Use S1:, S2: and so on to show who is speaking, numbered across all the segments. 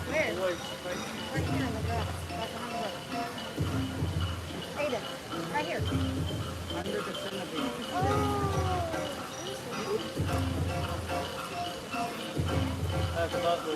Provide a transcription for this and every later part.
S1: Where? Right here in the grass. Right behind the road. Aiden, right here. Under the centipede. Oh. That's about the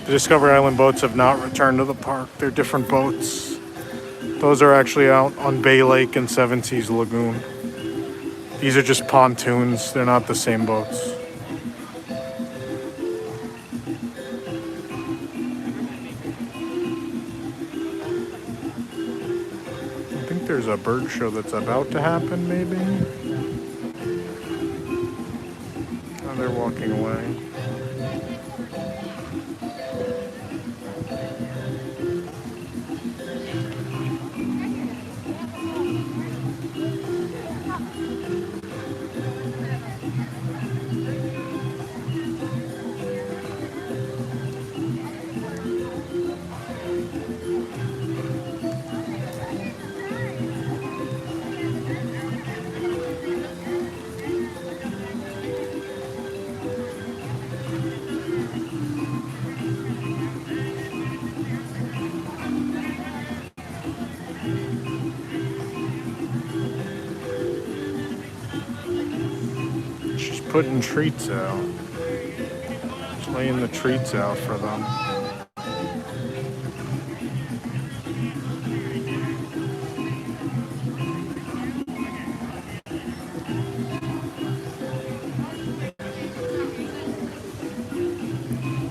S2: The Discovery Island boats have not returned to the park. They're different boats. Those are actually out on Bay Lake and Seven Seas Lagoon. These are just pontoons. They're not the same boats. I think there's a bird show that's about to happen, maybe. Oh, they're walking away. She's putting treats out. She's laying the treats out for them.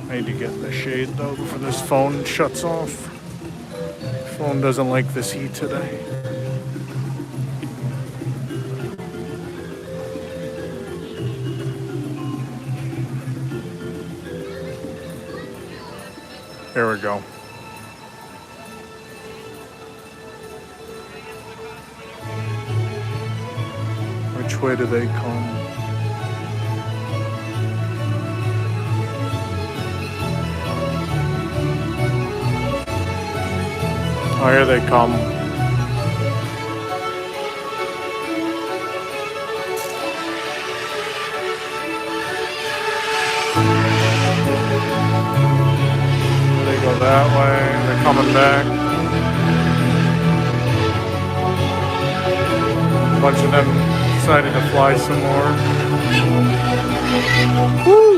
S2: I need to get in the shade though before this phone shuts off. Phone doesn't like this heat today. There we go. Which way do they come? Oh, here they come. They go that way. They're coming back. A bunch of them decided to fly some more. Woo!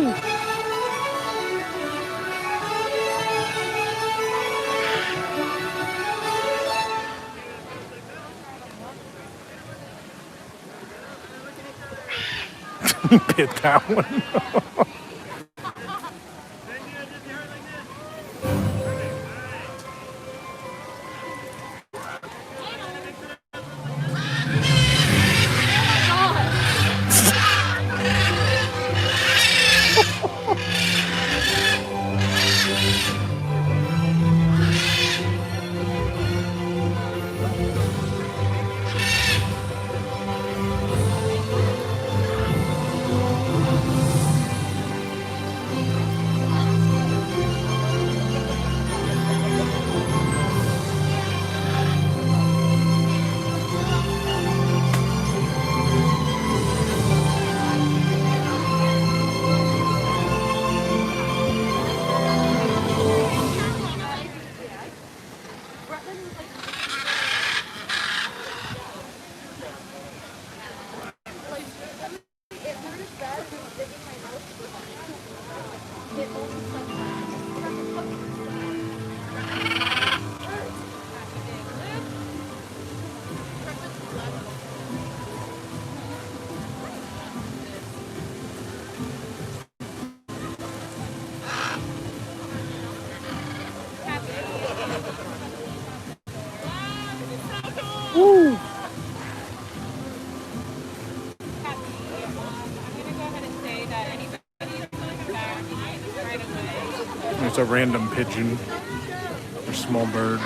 S2: Bit that one. Woo! There's a random pigeon or small bird.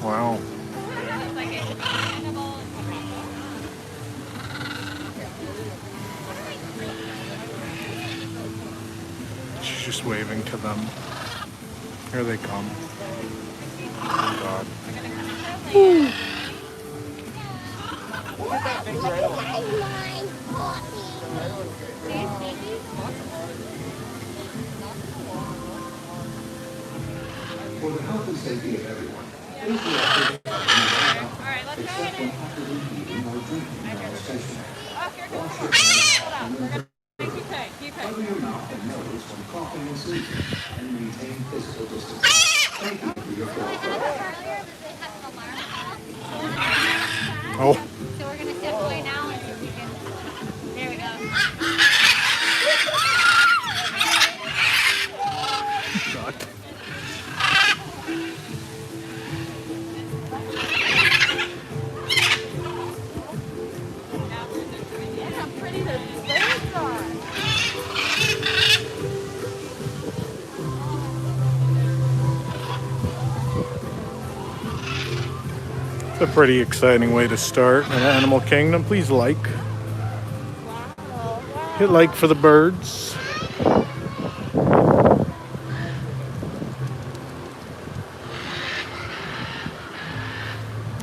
S2: Wow. She's just waving to them. Here they come. Oh God. Woo.
S3: For the health and safety of everyone, please be except when actively eating or drinking at our station. Wash your hands and cover your mouth and nose when coughing and sneezing, and maintain physical distance. Thank you for your cooperation.
S2: Oh.
S1: So we're gonna step away now and see if we can. There we go.
S2: God.
S1: Look how pretty those birds are.
S2: It's a pretty exciting way to start in Animal Kingdom. Please like. Hit like for the birds.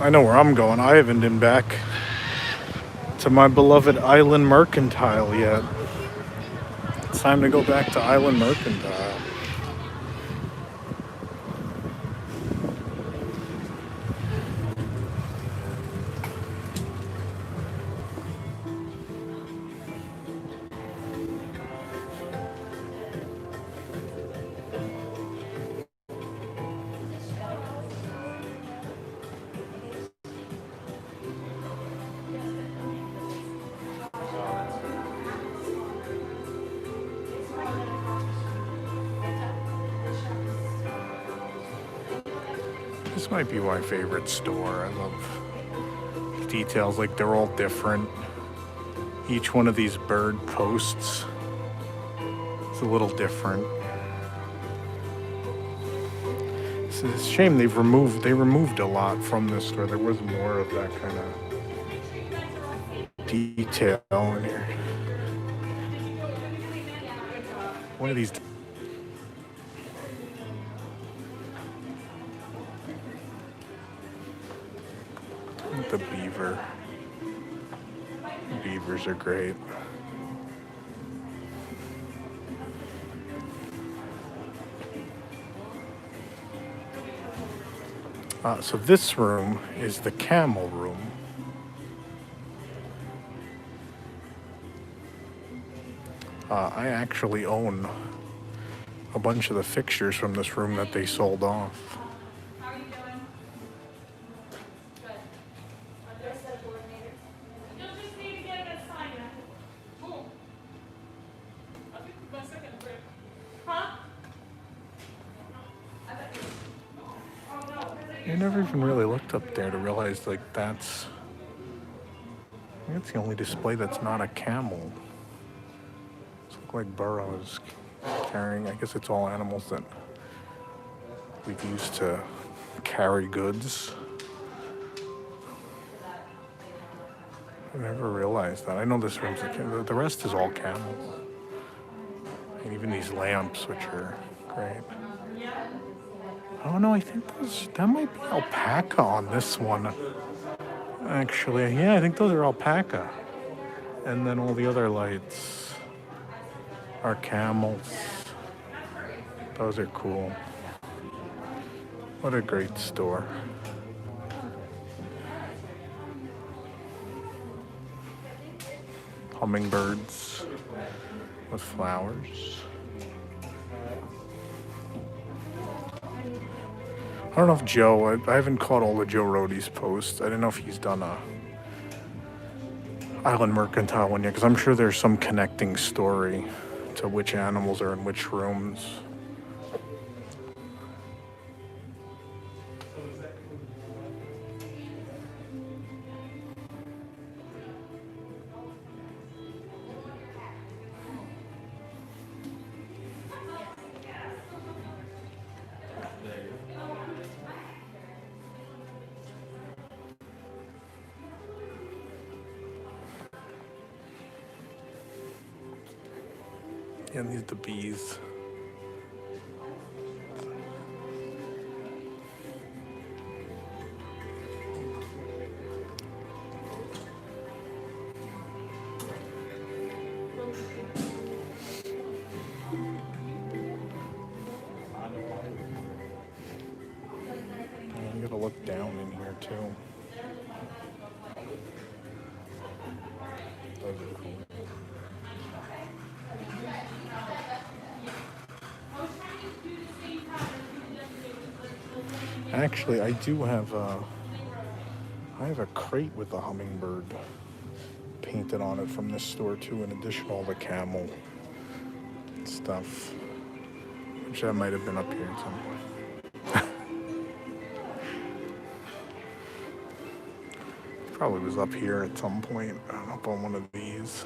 S2: I know where I'm going. I haven't been back to my beloved Island Mercantile yet. It's time to go back to Island Mercantile. This might be my favorite store. I love details, like they're all different. Each one of these bird posts is a little different. It's a shame they removed a lot from this store. There was more of that kind of detail in here. One of these. The beaver. Beavers are great. So this room is the camel room. I actually own a bunch of the fixtures from this room that they sold off. I never even really looked up there to realize, like, that's the only display that's not a camel. It's like burros carrying, I guess it's all animals that we've used to carry goods. I never realized that. I know this room's the rest is all camels. And even these lamps, which are great. Oh no, I think that might be alpaca on this one. Actually, yeah, I think those are alpaca. And then all the other lights are camels. Those are cool. What a great store. Hummingbirds with flowers. I don't know if Joe, I haven't caught all the Joe Rohde's posts. I don't know if he's done a Island Mercantile one yet, because I'm sure there's some connecting story to which animals are in which rooms. And these are the bees. I'm gonna look down in here too. Those are cool. Actually, I do have a crate with a hummingbird painted on it from this store too, in addition to all the camel stuff, which that might have been up here somewhere. Probably was up here at some point, up on one of these.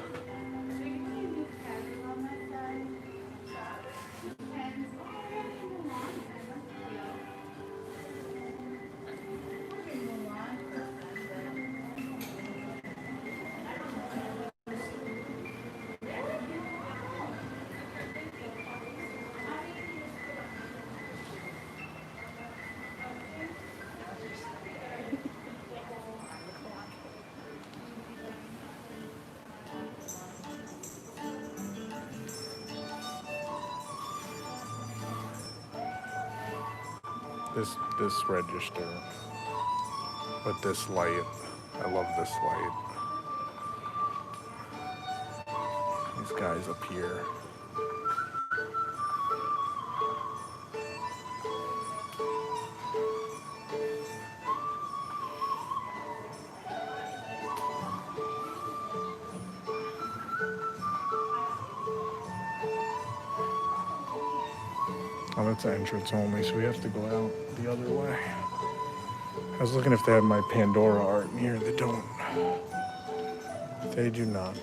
S2: This register with this light. I love this light. These guys up here. Oh, that's entrance only, so we have to go out the other way. I was looking if they had my Pandora art in here. They don't. They do not.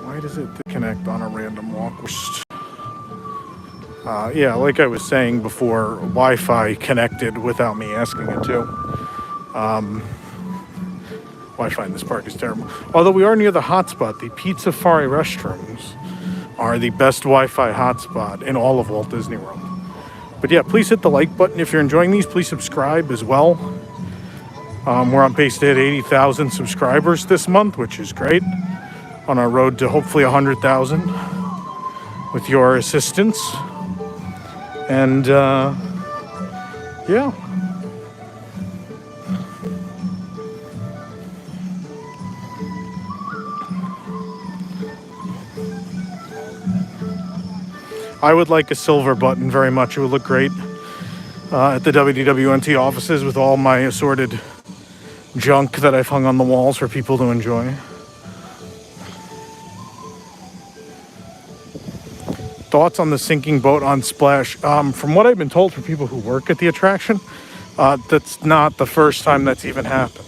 S2: Why does it disconnect on a random walk? Yeah, like I was saying before, Wi-Fi connected without me asking it to. Wi-Fi in this park is terrible. Although we are near the hotspot, the Pizza Fari restrooms are the best Wi-Fi hotspot in all of Walt Disney World. But yeah, please hit the like button if you're enjoying these. Please subscribe as well. We're on pace to hit 80,000 subscribers this month, which is great. On our road to hopefully 100,000 with your assistance. And yeah. I would like a silver button very much. It would look great at the WDWNT offices with all my assorted junk that I've hung on the walls for people to enjoy. Thoughts on the sinking boat on Splash? From what I've been told from people who work at the attraction, that's not the first time that's even happened.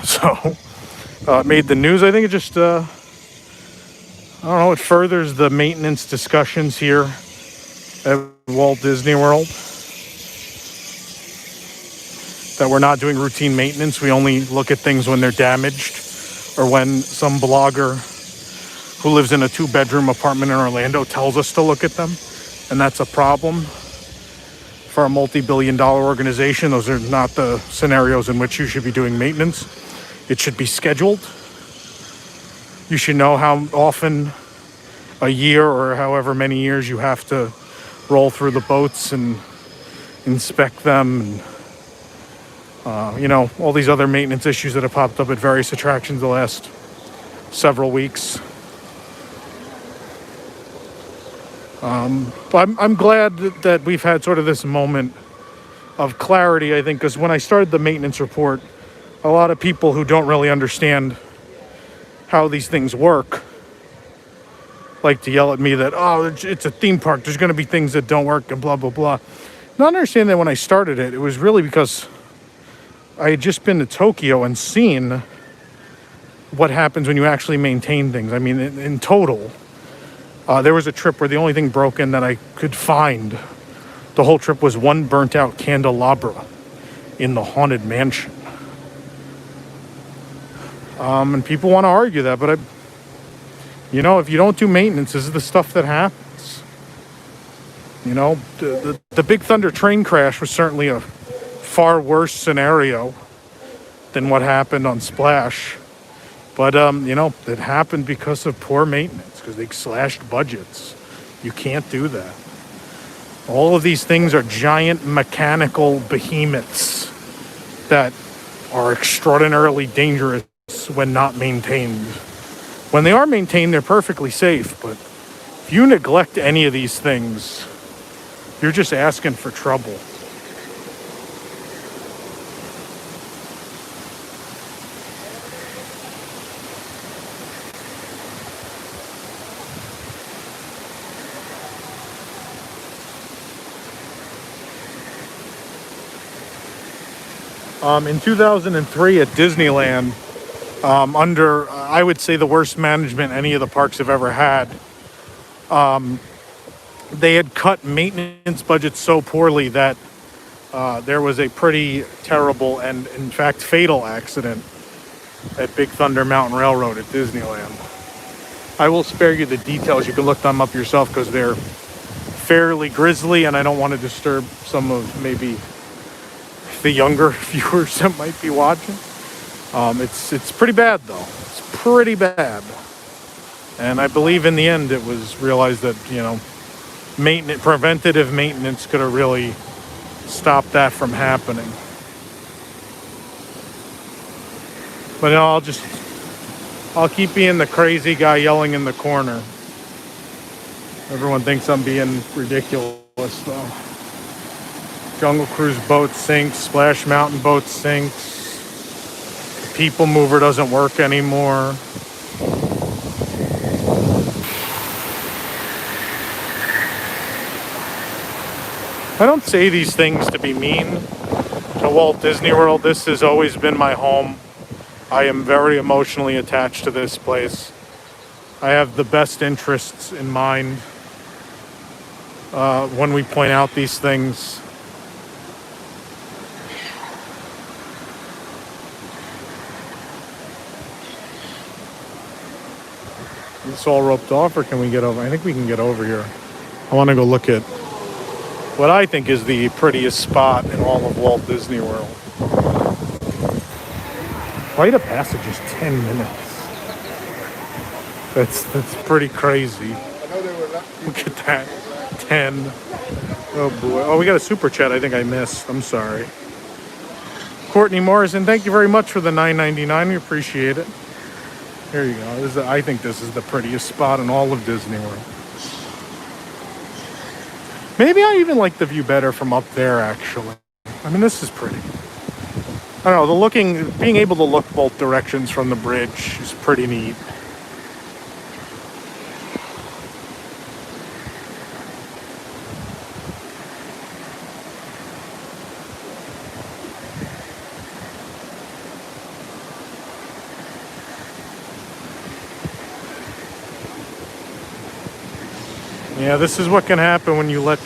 S2: So, it made the news. I think it just, I don't know, it furthers the maintenance discussions here at Walt Disney World. That we're not doing routine maintenance. We only look at things when they're damaged or when some blogger who lives in a 2-bedroom apartment in Orlando tells us to look at them. And that's a problem for a multi-billion-dollar organization. Those are not the scenarios in which you should be doing maintenance. It should be scheduled. You should know how often a year or however many years you have to roll through the boats and inspect them. And, you know, all these other maintenance issues that have popped up at various attractions the last several weeks. But I'm glad that we've had sort of this moment of clarity, I think, because when I started the maintenance report, a lot of people who don't really understand how these things work like to yell at me that, oh, it's a theme park, there's going to be things that don't work and blah, blah, blah. Not understanding that when I started it, it was really because I had just been to Tokyo and seen what happens when you actually maintain things. I mean, in total, There was a trip where the only thing broken that I could find the whole trip was one burnt out candelabra in the haunted mansion. And people want to argue that, but if you don't do maintenance, this is the stuff that happens. The Big Thunder train crash was certainly a far worse scenario than what happened on Splash. But, it happened because of poor maintenance, because they slashed budgets. You can't do that. All of these things are giant mechanical behemoths that are extraordinarily dangerous when not maintained. When they are maintained, they're perfectly safe, but if you neglect any of these things, you're just asking for trouble. In 2003 at Disneyland, under, I would say, the worst management any of the parks have ever had, they had cut maintenance budgets so poorly that there was a pretty terrible and, in fact, fatal accident at Big Thunder Mountain Railroad at Disneyland. I will spare you the details. You can look them up yourself because they're fairly grisly, and I don't want to disturb some of maybe the younger viewers that might be watching. It's pretty bad, though. It's pretty bad. And I believe in the end it was realized that, preventative maintenance could have really stopped that from happening. But I'll keep being the crazy guy yelling in the corner. Everyone thinks I'm being ridiculous, though. Jungle Cruise boat sinks, Splash Mountain boat sinks. The People Mover doesn't work anymore. I don't say these things to be mean to Walt Disney World. This has always been my home. I am very emotionally attached to this place. I have the best interests in mind when we point out these things. Is this all roped off, or can we get over? I think we can get over here. I want to go look at what I think is the prettiest spot in all of Walt Disney World. Flight of passage is 10 minutes. That's pretty crazy. Look at that. 10. Oh boy. Oh, we got a super chat I think I missed. I'm sorry. Courtney Morrison, thank you very much for the $9.99. We appreciate it. Here you go. I think this is the prettiest spot in all of Disney World. Maybe I even like the view better from up there, actually. I mean, this is pretty. I don't know, being able to look both directions from the bridge is pretty neat. Yeah, this is what can happen when you let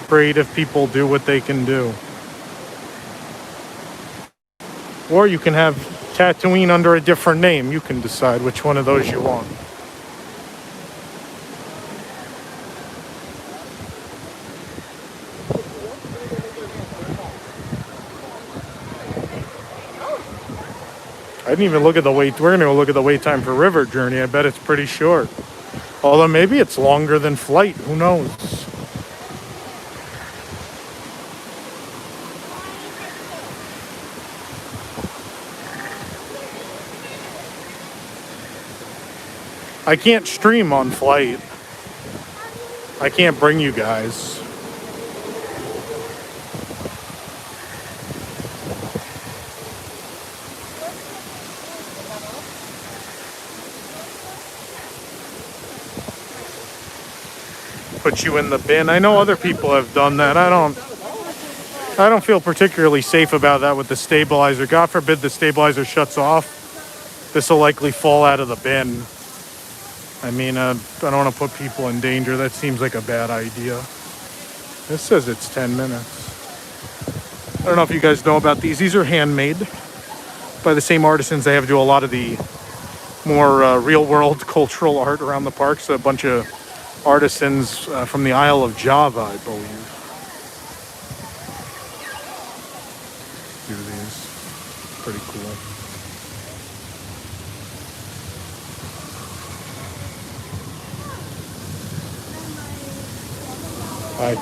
S2: creative people do what they can do. Or you can have Tatooine under a different name. You can decide which one of those you want. I didn't even look at the wait. We're going to go look at the wait time for River Journey. I bet it's pretty short. Although maybe it's longer than Flight. Who knows? I can't stream on Flight. I can't bring you guys. Put you in the bin. I know other people have done that. I don't feel particularly safe about that with the stabilizer. God forbid the stabilizer shuts off. This will likely fall out of the bin. I mean, I don't want to put people in danger. That seems like a bad idea. This says it's 10 minutes. I don't know if you guys know about these. These are handmade by the same artisans they have to do a lot of the more real-world cultural art around the parks. A bunch of artisans from the Isle of Java, I believe, do these. Pretty cool. Hi.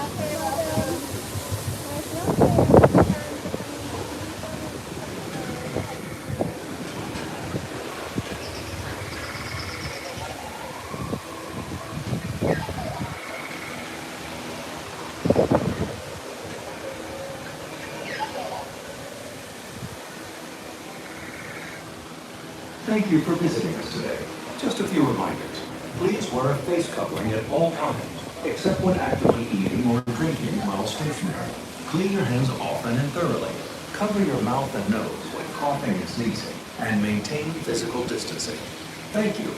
S3: Thank you for visiting us today. Just a few reminders. Please wear a face covering at all times, except when actively eating or drinking while stationary. Clean your hands often and thoroughly. Cover your mouth and nose when coughing and sneezing, and maintain physical distancing. Thank you.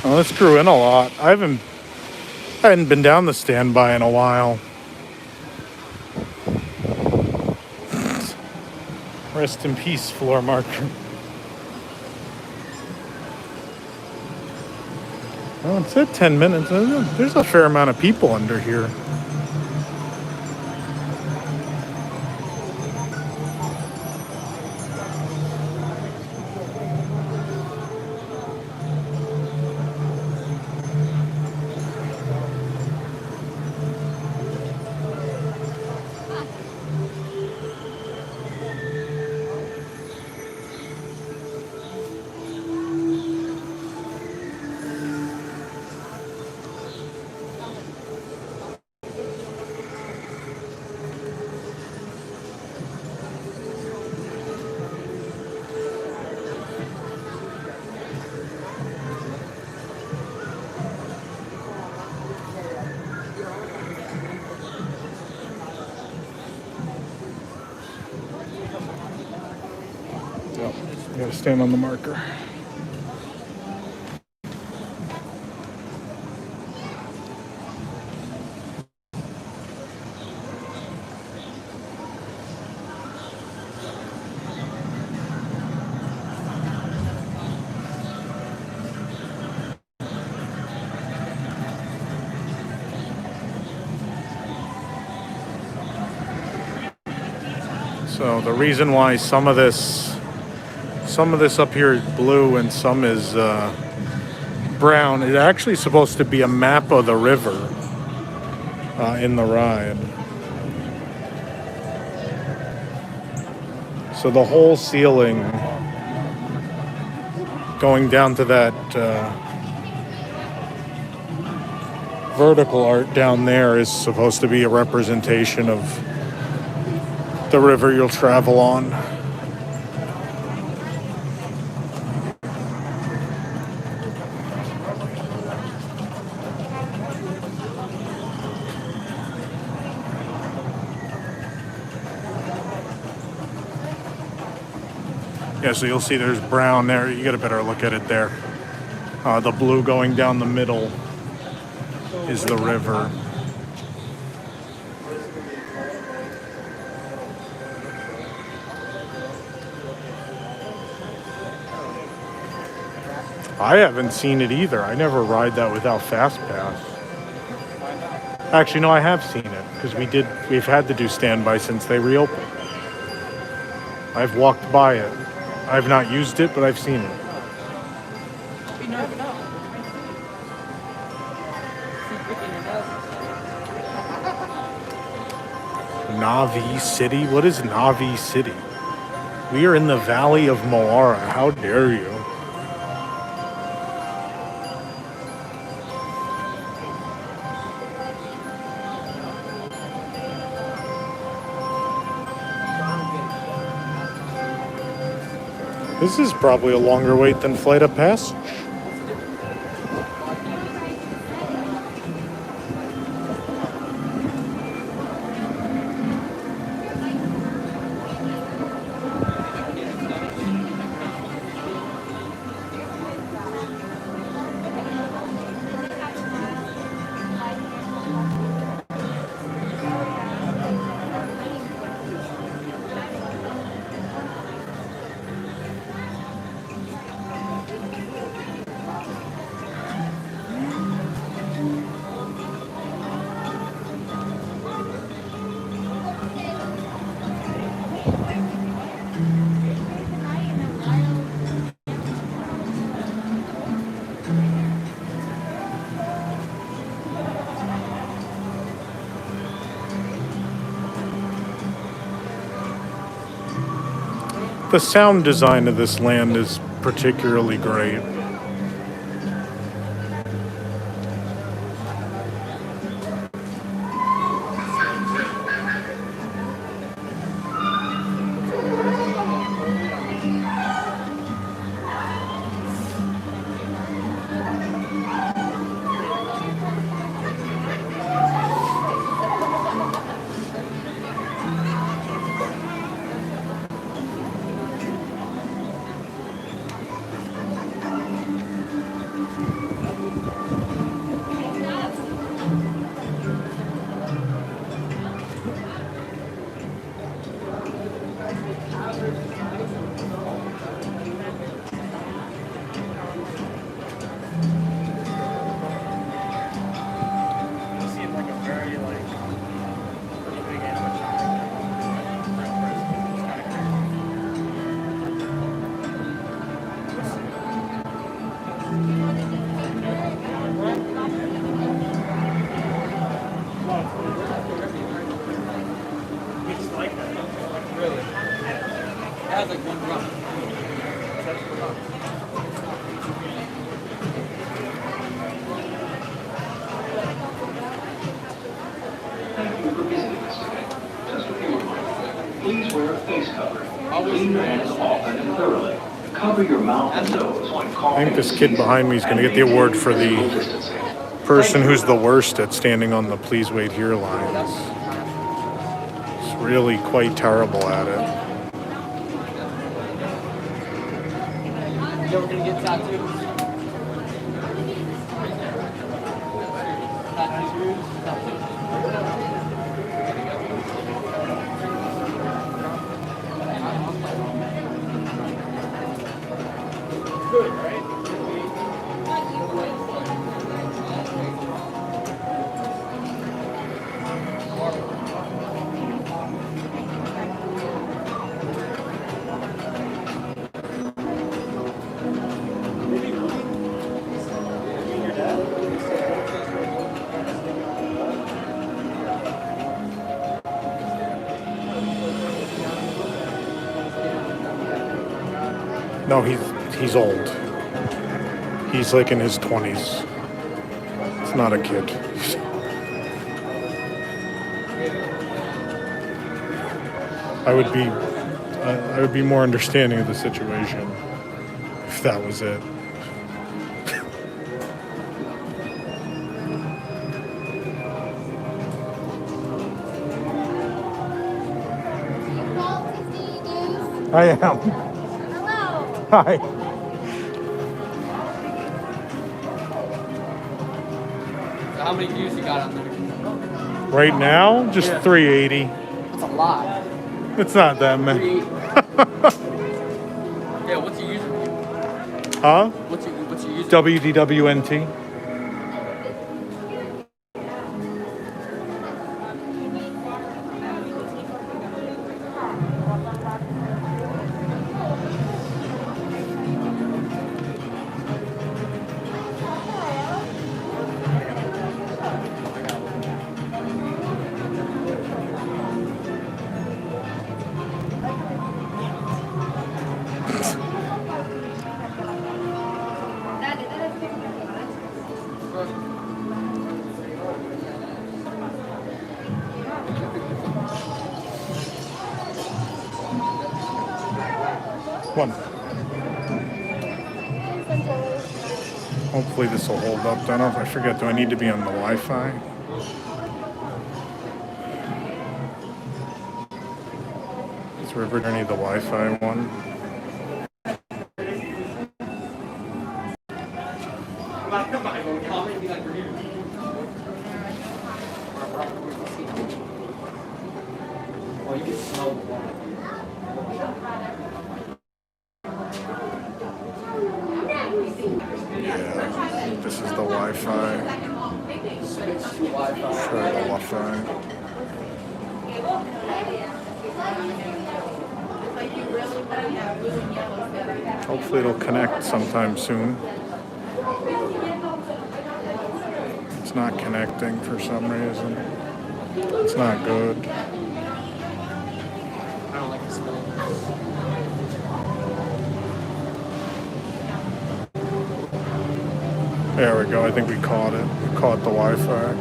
S2: Well, this grew in a lot. I hadn't been down the standby in a while. Rest in peace, floor marker. Well, it's at 10 minutes. There's a fair amount of people under here. Yep, you gotta stand on the marker. So the reason why some of this up here is blue and some is brown, it's actually supposed to be a map of the river in the ride. So the whole ceiling going down to that vertical art down there is supposed to be a representation of the river you'll travel on. Yeah, so you'll see there's brown there. You get a better look at it there. The blue going down the middle is the river. I haven't seen it either. I never ride that without Fast Pass. Actually, no, I have seen it because we've had to do standby since they reopened. I've walked by it. I've not used it, but I've seen it. Navi City? What is Navi City? We are in the Valley of Moara. How dare you? This is probably a longer wait than Flight of Passage. The sound design of this land is particularly great.
S3: Thank you for visiting us today. Just a few reminders. Please wear a face covering. Clean your hands often and thoroughly. Cover your mouth and nose when coughing.
S2: I think this kid behind me is going to get the award for the person who's the worst at standing on the please wait here lines. It's really quite terrible at it.
S4: You ever gonna get tattoos? Good, right?
S2: No, he's old. He's like in his 20s. It's not a kid. I would be more understanding of the situation if that was it.
S1: Walt, is the news?
S2: I am.
S1: Hello.
S2: Hi.
S4: So how many views you got on there?
S2: Right now, just
S4: Yeah.
S2: 380.
S4: That's a lot.
S2: It's not that many.
S4: Yeah, what's your username?
S2: Huh?
S4: What's your username?
S2: WDWNT. One. Hopefully this will hold up. I don't know if I forget. Do I need to be on the Wi-Fi? Is River need the Wi-Fi one?
S4: Oh, you can smell the water.
S2: Yeah. This is the Wi-Fi.
S4: Switch to Wi-Fi.
S2: Try the Wi-Fi. Hopefully it'll connect sometime soon. It's not connecting for some reason. It's not good.
S4: I don't like the smell.
S2: There we go. I think we caught it. We caught the Wi-Fi.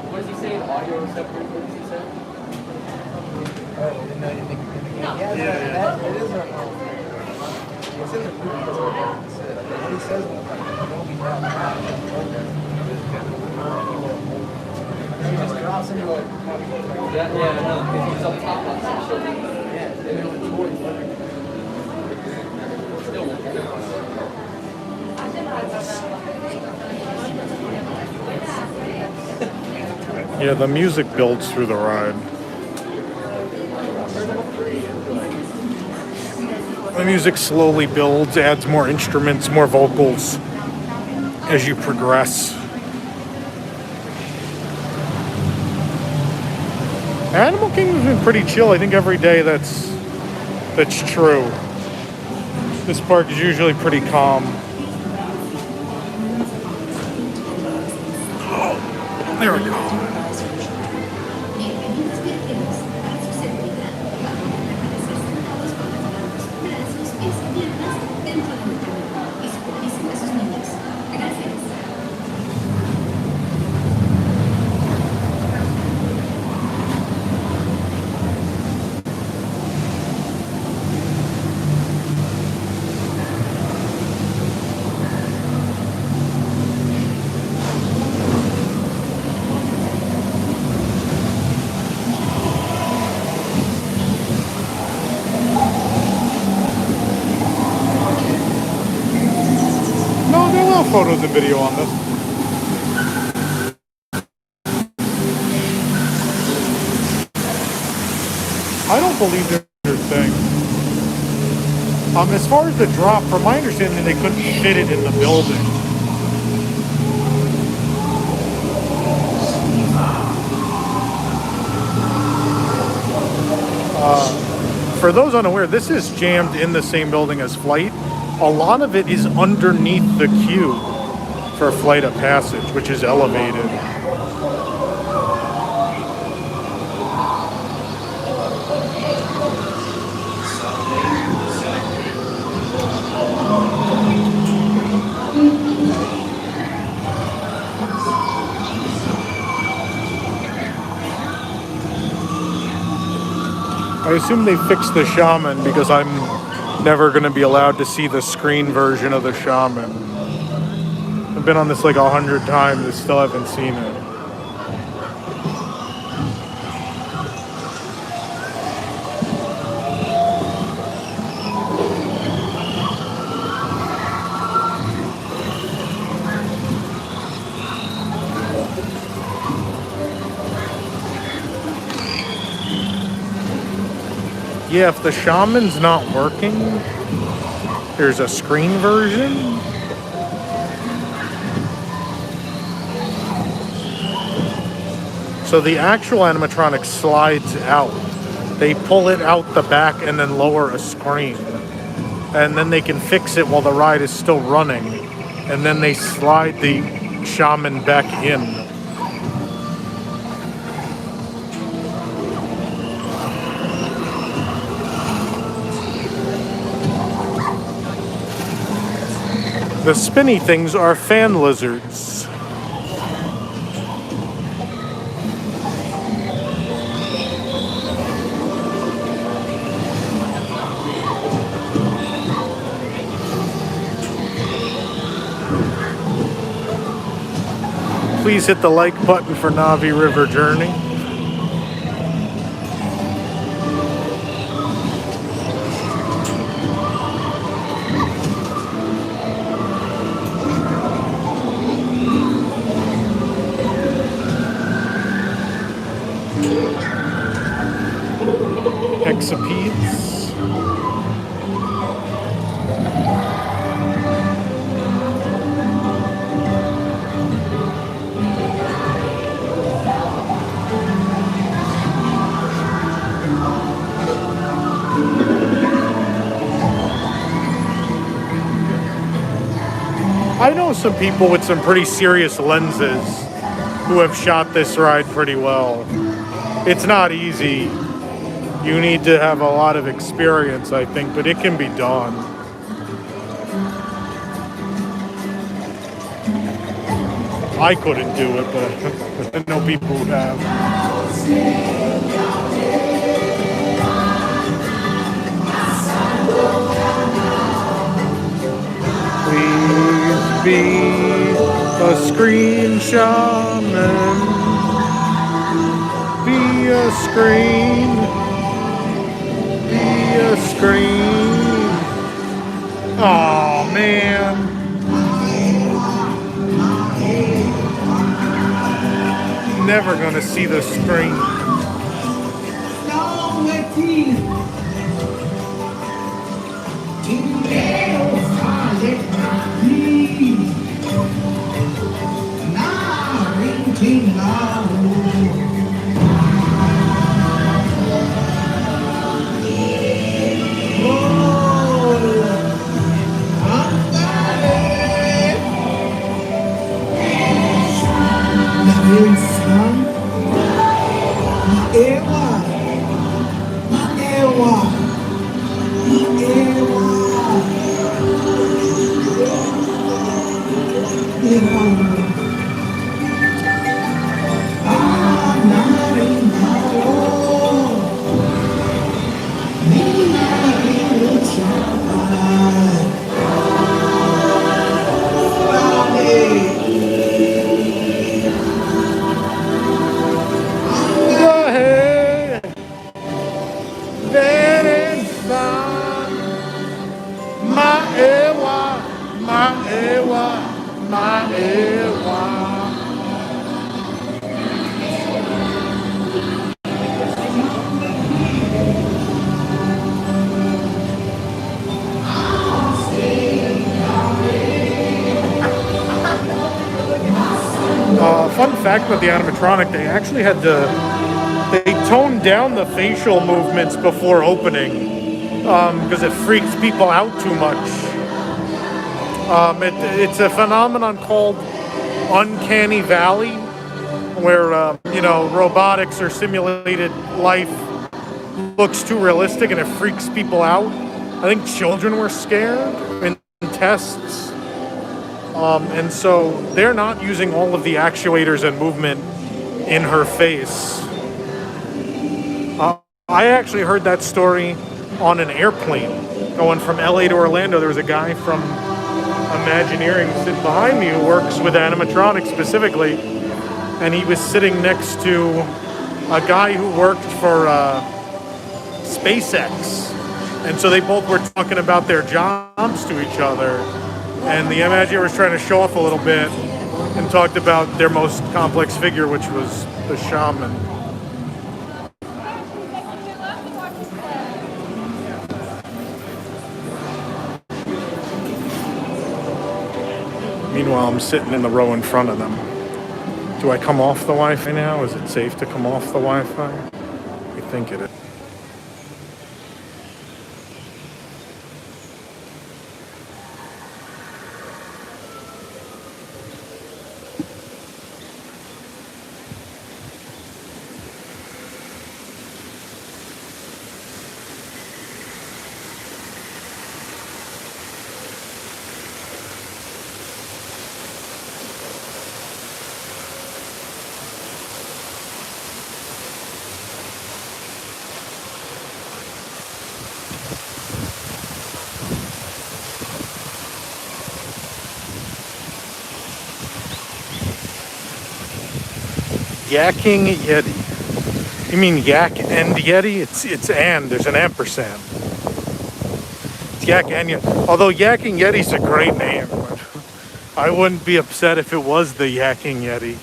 S4: What does he say? Audio receptor? What does he say?
S5: It's in the movie. What he says, he just drops into a
S4: Yeah, no, because he's up top on some shit.
S2: Yeah, the music builds through the ride. The music slowly builds, adds more instruments, more vocals as you progress. Animal Kingdom's been pretty chill. I think every day that's true. This park is usually pretty calm. Oh, there we go. No, there are photos and video on this. I don't believe there's a thing. As far as the drop, from my understanding, they couldn't fit it in the building. For those unaware, this is jammed in the same building as Flight. A lot of it is underneath the queue for Flight of Passage, which is elevated. I assume they fixed the Shaman because I'm never going to be allowed to see the screen version of the Shaman. I've been on this like 100 times and still haven't seen it. Yeah, if the Shaman's not working, there's a screen version. So the actual animatronic slides out. They pull it out the back and then lower a screen. And then they can fix it while the ride is still running. And then they slide the Shaman back in. The spinny things are fan lizards. Please hit the like button for Navi River Journey. Hexapedes. I know some people with some pretty serious lenses who have shot this ride pretty well. It's not easy. You need to have a lot of experience, I think, but it can be done. I couldn't do it, but I know people who have. Please be a screen shaman. Be a screen. Be a screen. Oh man. Never gonna see the screen. Fun fact about the animatronic, they actually had they toned down the facial movements before opening because it freaks people out too much. It's a phenomenon called uncanny valley, where robotics or simulated life looks too realistic and it freaks people out. I think children were scared in tests. And so they're not using all of the actuators and movement in her face. I actually heard that story on an airplane going from LA to Orlando. There was a guy from Imagineering sitting behind me who works with animatronics specifically, and he was sitting next to a guy who worked for SpaceX. And so they both were talking about their jobs to each other. And the Imagineer was trying to show off a little bit and talked about their most complex figure, which was the shaman. Meanwhile, I'm sitting in the row in front of them. Do I come off the Wi-Fi now? Is it safe to come off the Wi-Fi? I think it is. Yakking Yeti. You mean yak and Yeti? It's and. There's an ampersand. It's yak and Yeti. Although Yakking Yeti's a great name, but I wouldn't be upset if it was the Yakking Yeti.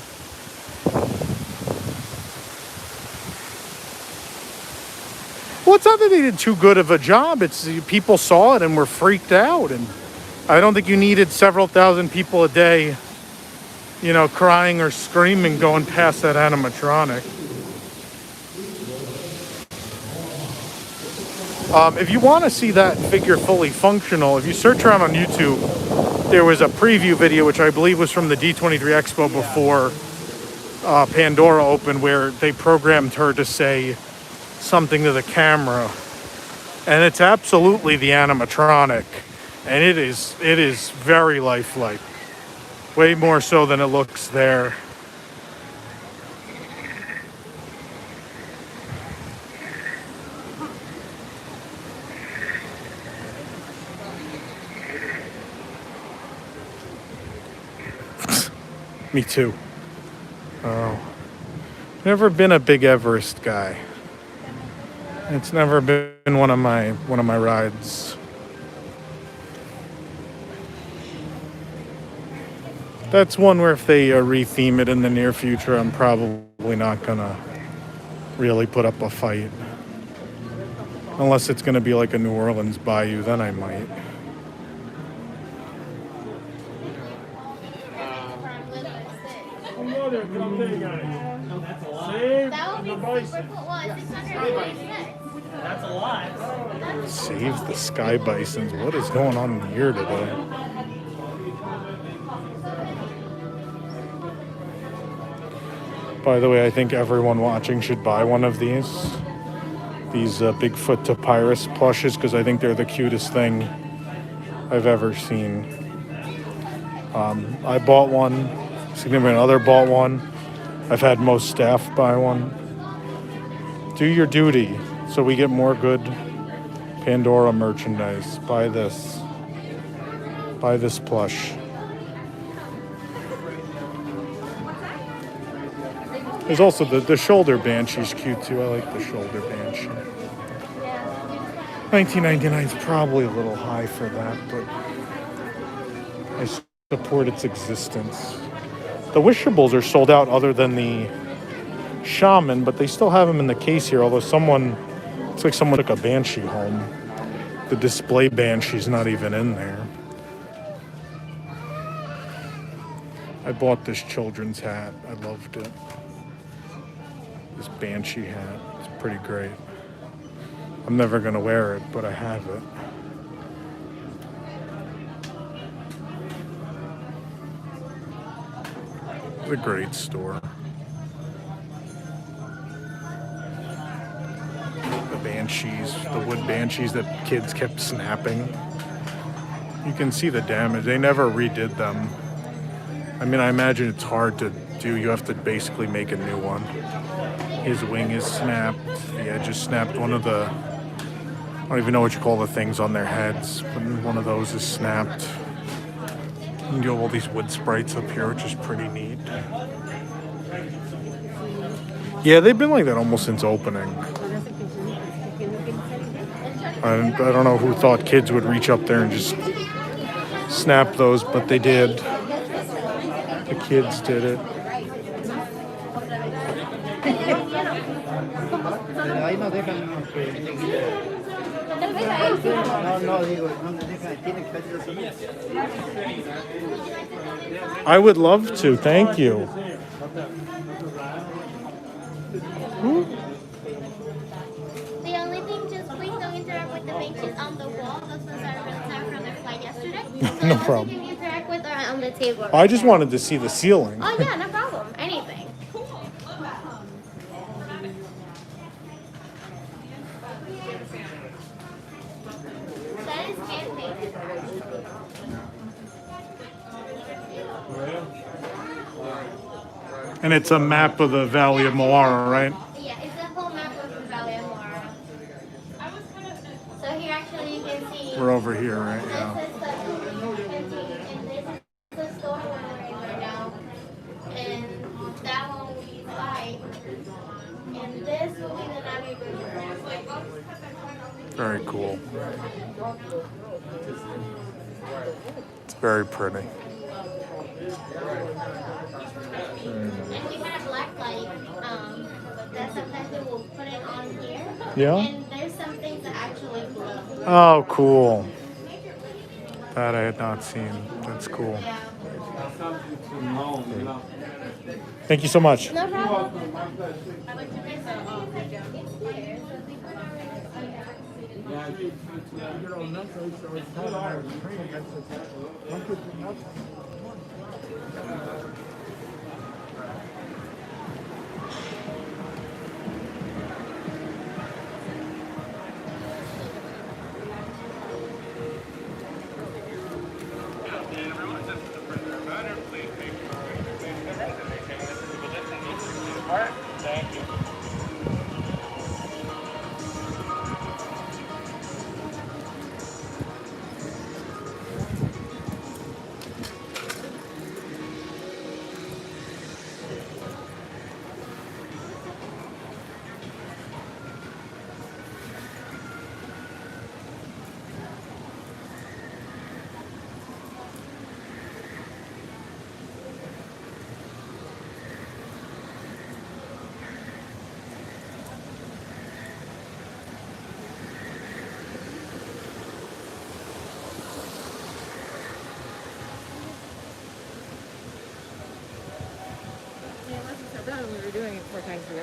S2: Well, it's not that they did too good of a job. It's people saw it and were freaked out, and I don't think you needed several thousand people a day, crying or screaming going past that animatronic. If you want to see that figure fully functional, if you search around on YouTube, there was a preview video, which I believe was from the D23 Expo before Pandora opened, where they programmed her to say something to the camera. And it's absolutely the animatronic. And it is very lifelike. Way more so than it looks there. Me too. Oh. Never been a big Everest guy. It's never been one of my rides. That's one where if they retheme it in the near future, I'm probably not gonna really put up a fight. Unless it's gonna be like a New Orleans Bayou, then I might.
S4: That's a lot.
S2: Saves the sky bisons. What is going on in the air today? By the way, I think everyone watching should buy one of these Bigfoot Papyrus plushes, because I think they're the cutest thing I've ever seen. I bought one. Significant other bought one. I've had most staff buy one. Do your duty so we get more good Pandora merchandise. Buy this. Buy this plush. There's also the shoulder banshee's cute too. I like the shoulder banshee. $19.99 is probably a little high for that, but I support its existence. The wishables are sold out other than the shaman, but they still have them in the case here, although it's like someone took a banshee home. The display banshee's not even in there. I bought this children's hat. I loved it. This banshee hat. It's pretty great. I'm never gonna wear it, but I have it. It's a great store. The banshees, the wood banshees that kids kept snapping. You can see the damage. They never redid them. I mean, I imagine it's hard to do. You have to basically make a new one. His wing is snapped. The edge is snapped. One of the, I don't even know what you call the things on their heads, but one of those is snapped. You have all these wood sprites up here, which is pretty neat. Yeah, they've been like that almost since opening. I don't know who thought kids would reach up there and just snap those, but they did. The kids did it.
S5: Ahí no dejan. No, digo, no dejan, tienen que hacer eso.
S2: I would love to, thank you.
S6: The only thing, just please don't interact with the benches on the wall. Those ones are really tired from their flight yesterday.
S2: No problem.
S6: You can interact with or on the table.
S2: I just wanted to see the ceiling.
S6: Oh yeah, no problem. Anything. That is hand-painted.
S2: And it's a map of the Valley of Moara, right?
S6: Yeah, it's a whole map of the Valley of Moara. So here actually you can see.
S2: We're over here, right?
S6: This
S2: Yeah.
S6: is the and this is the store we're in right now. And that one will be light. And this will be the navigation.
S2: Very cool. It's very pretty.
S6: And we had a black light. That sometimes we will put it on here.
S2: Yeah?
S6: And there's some things that actually glow.
S2: Oh, cool. That I had not seen. That's cool.
S6: Yeah.
S2: Thank you so much.
S6: No problem.
S1: Yeah, unless it's not done, we were doing it 4 times ago.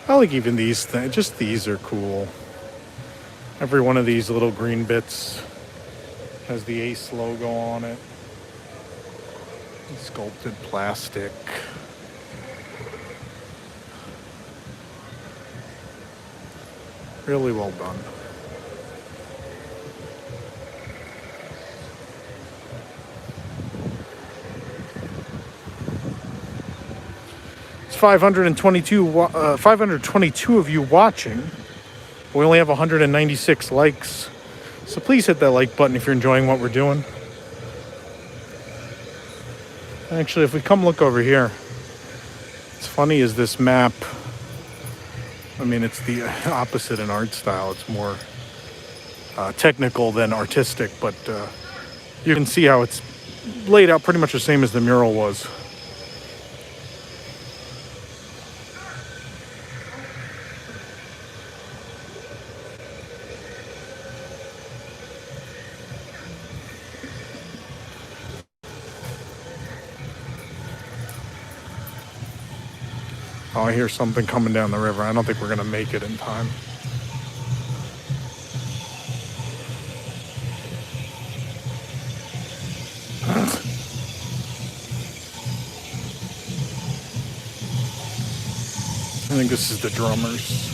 S2: I like even these things. Just these are cool. Every one of these little green bits has the Ace logo on it. Sculpted plastic. Really well done. It's 522 of you watching. We only have 196 likes. So please hit that like button if you're enjoying what we're doing. Actually, if we come look over here, what's funny is this map. I mean, it's the opposite in art style. It's more technical than artistic, but you can see how it's laid out pretty much the same as the mural was. Oh, I hear something coming down the river. I don't think we're going to make it in time. I think this is the drummers.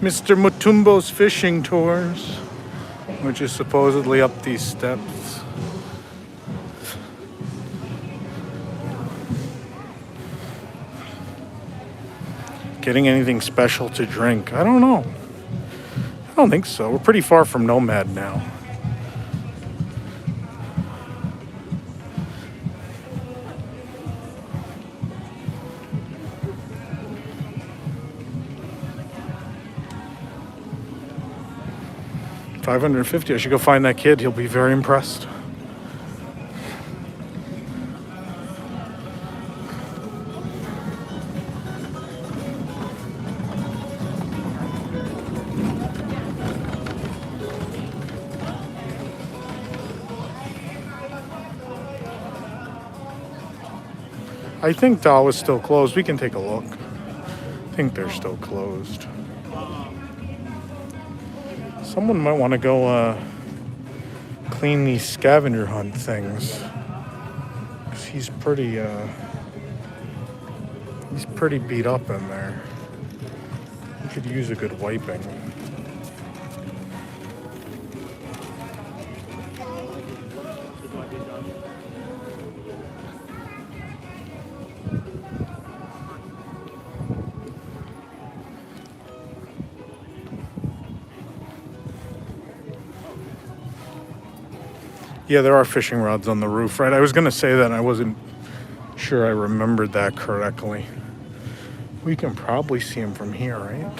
S2: Mr. Mutumbo's fishing tours, which is supposedly up these steps. Getting anything special to drink? I don't know. I don't think so. We're pretty far from Nomad now. $550. I should go find that kid. He'll be very impressed. I think Dow is still closed. We can take a look. I think they're still closed. Someone might want to go clean these scavenger hunt things. 'Cause he's pretty beat up in there. He could use a good wiping. Yeah, there are fishing rods on the roof, right? I was going to say that, and I wasn't sure I remembered that correctly. We can probably see them from here, right?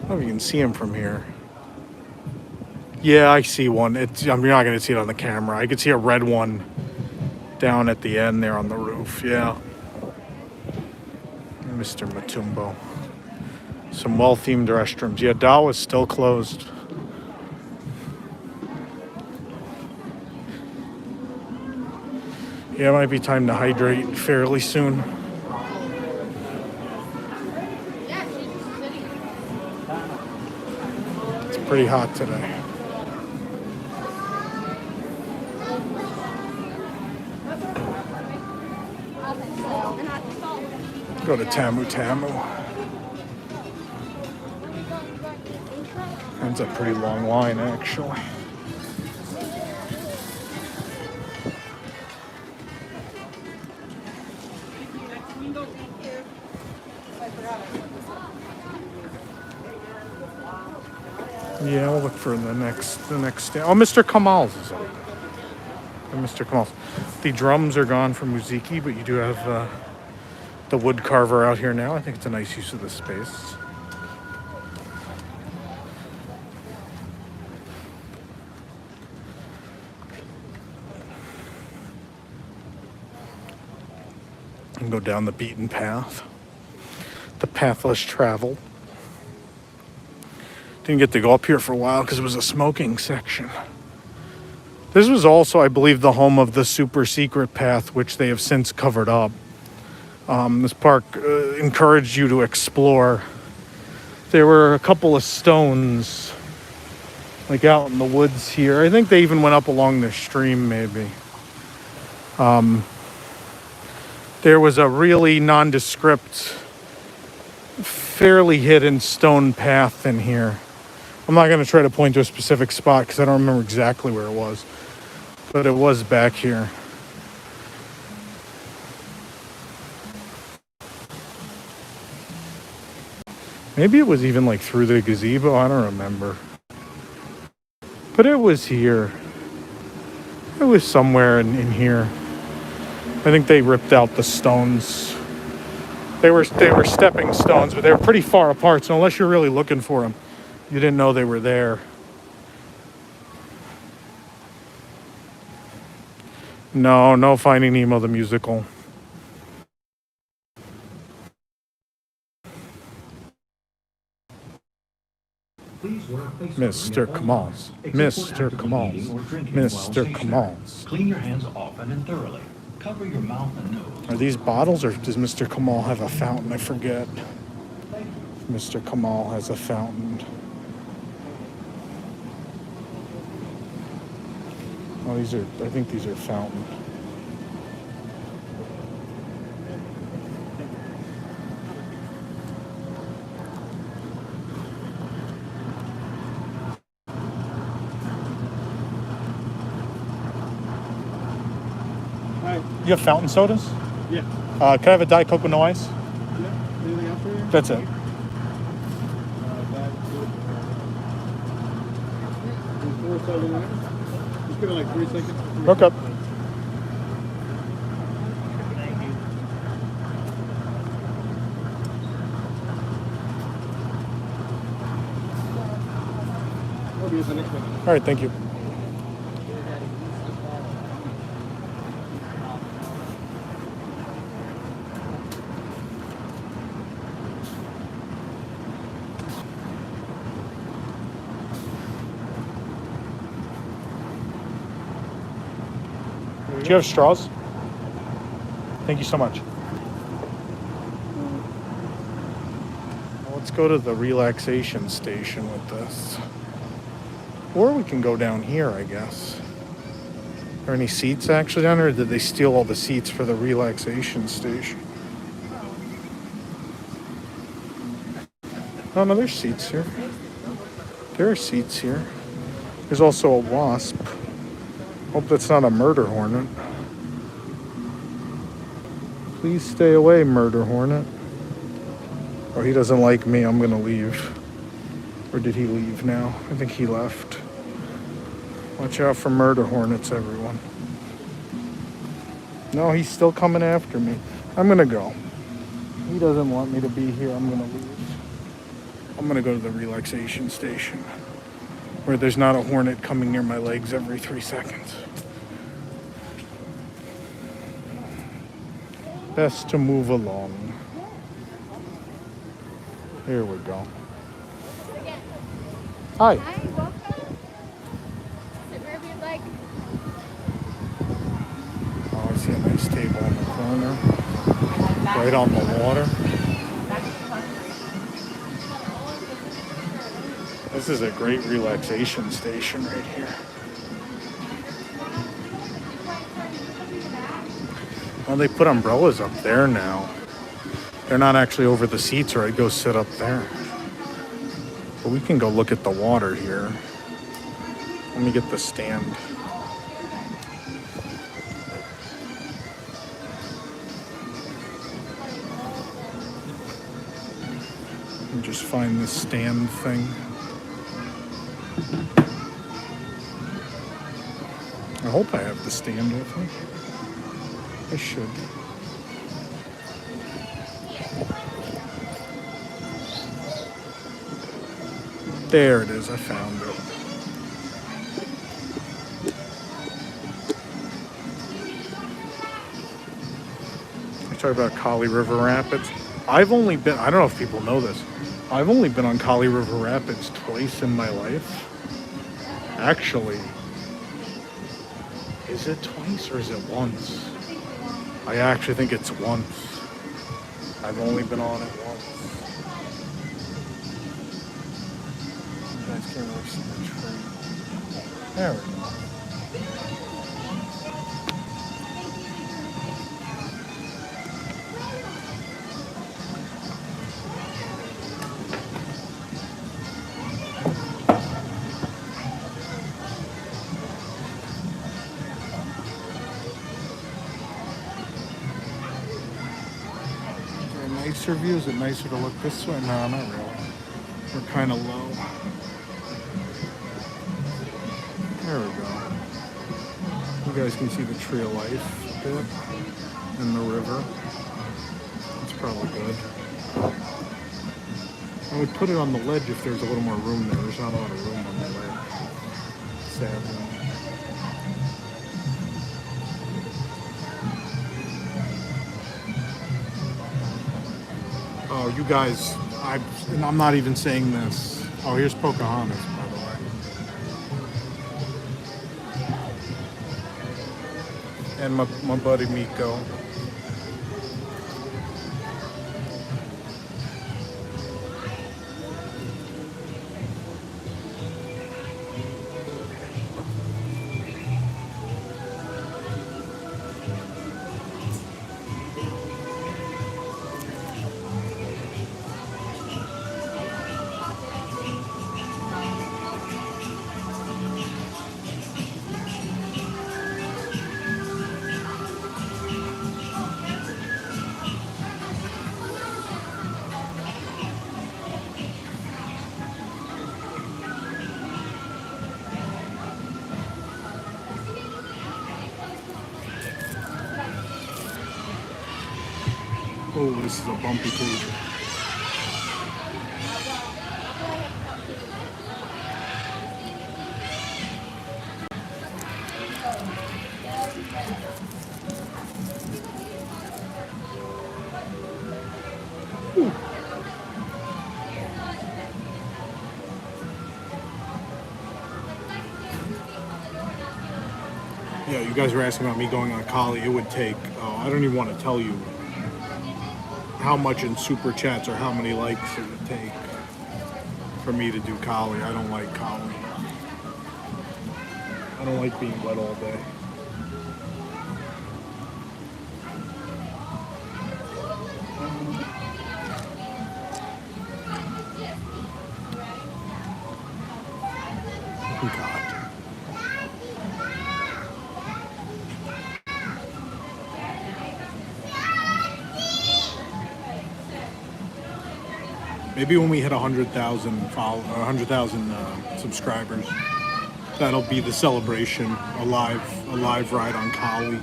S2: Oh, you can see them from here. Yeah, I see one. You're not going to see it on the camera. I could see a red one down at the end there on the roof. Yeah. Mr. Mutumbo. Some well-themed restrooms. Yeah, Dow is still closed. Yeah, it might be time to hydrate fairly soon. It's pretty hot today. Go to Tamu Tamu. That's a pretty long line, actually. Yeah, we'll look for the next stand. Oh, Mr. Kamal's is open. Mr. Kamal's. The drums are gone from Muziki, but you do have the wood carver out here now. I think it's a nice use of the space. And go down the beaten path. The path less traveled. Didn't get to go up here for a while because it was a smoking section. This was also, I believe, the home of the super secret path, which they have since covered up. This park encouraged you to explore. There were a couple of stones, like out in the woods here. I think they even went up along the stream, maybe. There was a really nondescript, fairly hidden stone path in here. I'm not going to try to point to a specific spot because I don't remember exactly where it was, but it was back here. Maybe it was even like through the gazebo. I don't remember. But it was here. It was somewhere in here. I think they ripped out the stones. They were stepping stones, but they were pretty far apart. So unless you're really looking for them, you didn't know they were there. No Finding Nemo the musical. Mr. Kamal's. Mr. Kamal's. Mr. Kamal's.
S3: Clean your hands often and thoroughly. Cover your mouth and nose.
S2: Are these bottles, or does Mr. Kamal have a fountain? I forget. Mr. Kamal has a fountain. Oh, I think these are fountain. You have fountain sodas?
S5: Yeah.
S2: Can I have a Diet Coke with no ice?
S5: Yeah. Anything else for you?
S2: That's it.
S5: That good. 479. Just give it like 3 seconds.
S2: Okay.
S5: I'll be the next one.
S2: All right, thank you. Do you have straws? Thank you so much. Well, let's go to the relaxation station with this. Or we can go down here, I guess. Are there any seats actually down there, or did they steal all the seats for the relaxation station? Oh, no, there's seats here. There are seats here. There's also a wasp. Hope that's not a murder hornet. Please stay away, murder hornet. Oh, he doesn't like me. I'm gonna leave. Or did he leave now? I think he left. Watch out for murder hornets, everyone. No, he's still coming after me. I'm gonna go. He doesn't want me to be here. I'm gonna leave. I'm gonna go to the relaxation station where there's not a hornet coming near my legs every 3 seconds. Best to move along. Here we go. Hi.
S1: Hi, welcome. Sit wherever you'd like.
S2: Oh, I see a nice table in the corner. Right on the water. This is a great relaxation station right here. Well, they put umbrellas up there now. They're not actually over the seats, or I'd go sit up there. But we can go look at the water here. Let me get the stand. And just find this stand thing. I hope I have the stand with me. I should. There it is, I found it. I talk about Kali River Rapids. I've only been, I don't know if people know this, I've only been on Kali River Rapids twice in my life. Actually, is it twice or is it once? I actually think it's once. I've only been on it once. You guys can't really see the tree. There we go. Nicer view? Is it nicer to look this way? No, not really. We're kind of low. There we go. You guys can see the tree of life a bit and the river. It's probably good. I would put it on the ledge if there's a little more room there. There's not a lot of room on the ledge. Sadly. Oh, you guys, I'm not even saying this. Oh, here's Pocahontas, by the way. And my buddy Miko. Oh, this is a bumpy table. Yeah, you guys were asking about me going on Kali. It would take, I don't even want to tell you how much in super chats or how many likes it would take for me to do Kali. I don't like Kali. I don't like being wet all day. Oh, God. Maybe when we hit 100,000 subscribers, that'll be the celebration, a live ride on Kali.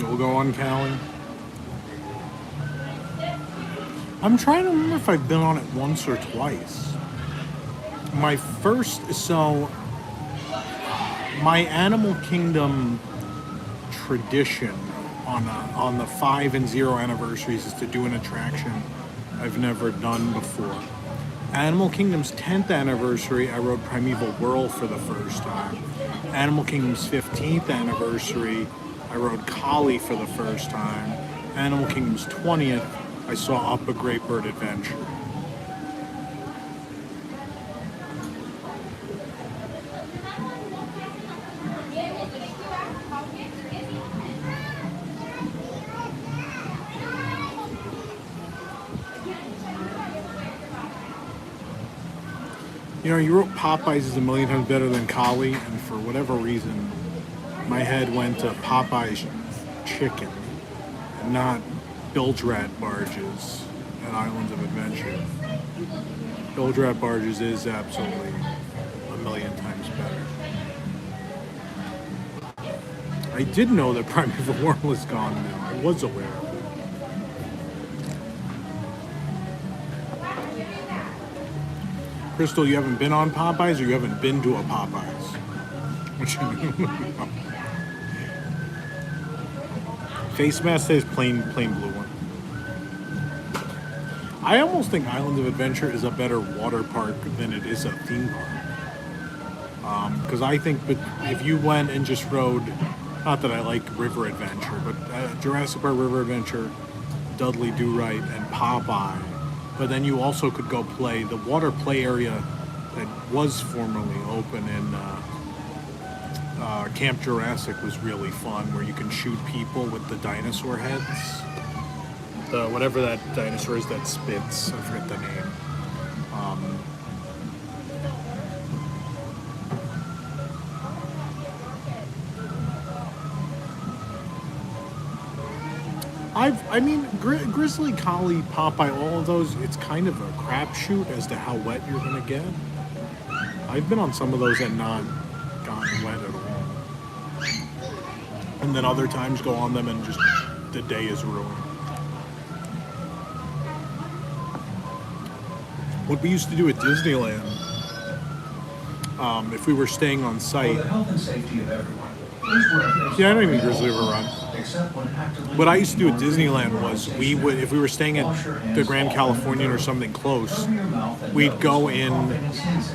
S2: We'll go on Cali. I'm trying to remember if I've been on it once or twice. My Animal Kingdom tradition on the 5 and 0 anniversaries is to do an attraction I've never done before. Animal Kingdom's 10th anniversary, I rode Primeval Whirl for the first time. Animal Kingdom's 15th anniversary, I rode Kali for the first time. Animal Kingdom's 20th, I saw Up a Great Bird Adventure. You know, you wrote Popeyes is a million times better than Kali, and for whatever reason, my head went to Popeye's chicken, and not bilge rat barges at Islands of Adventure. Bilge rat barges is absolutely a million times better. I did know that Primeval Whirl is gone now. I was aware of it. Crystal, you haven't been on Popeyes, or you haven't been to a Popeyes? Which Face mask says plain blue one. I almost think Islands of Adventure is a better water park than it is a theme park. Because I think if you went and just rode, not that I like River Adventure, but Jurassic Park River Adventure, Dudley Do-Right, and Popeye, but then you also could go play the water play area that was formerly open in Camp Jurassic was really fun, where you can shoot people with the dinosaur heads. Whatever that dinosaur is that spits, I forget the name. Grizzly, Collie, Popeye, all of those, it's kind of a crapshoot as to how wet you're gonna get. I've been on some of those and not gotten wet at all. And then other times go on them and just the day is ruined. What we used to do at Disneyland, if we were staying on site.
S3: For the health and safety of everyone.
S2: Yeah, I don't even Grizzly River Run. What I used to do at Disneyland was we would, if we were staying at the Grand Californian or something close, we'd go in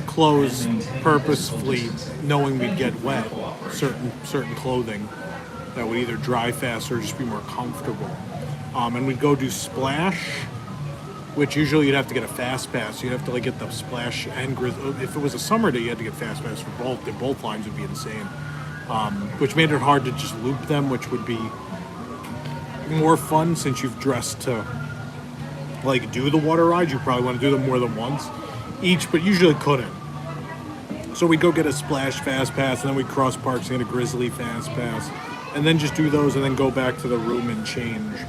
S2: clothes purposefully, knowing we'd get wet. Certain clothing that would either dry faster or just be more comfortable. And we'd go do Splash, which usually you'd have to get a fast pass. You'd have to get the Splash and Grizzly. If it was a summer day, you had to get fast pass for both. Both lines would be insane. Which made it hard to just loop them, which would be more fun since you've dressed to do the water rides. You probably want to do them more than once each, but usually couldn't. So we'd go get a Splash Fast Pass, and then we'd cross parks and get a Grizzly Fast Pass, and then just do those and then go back to the room and change.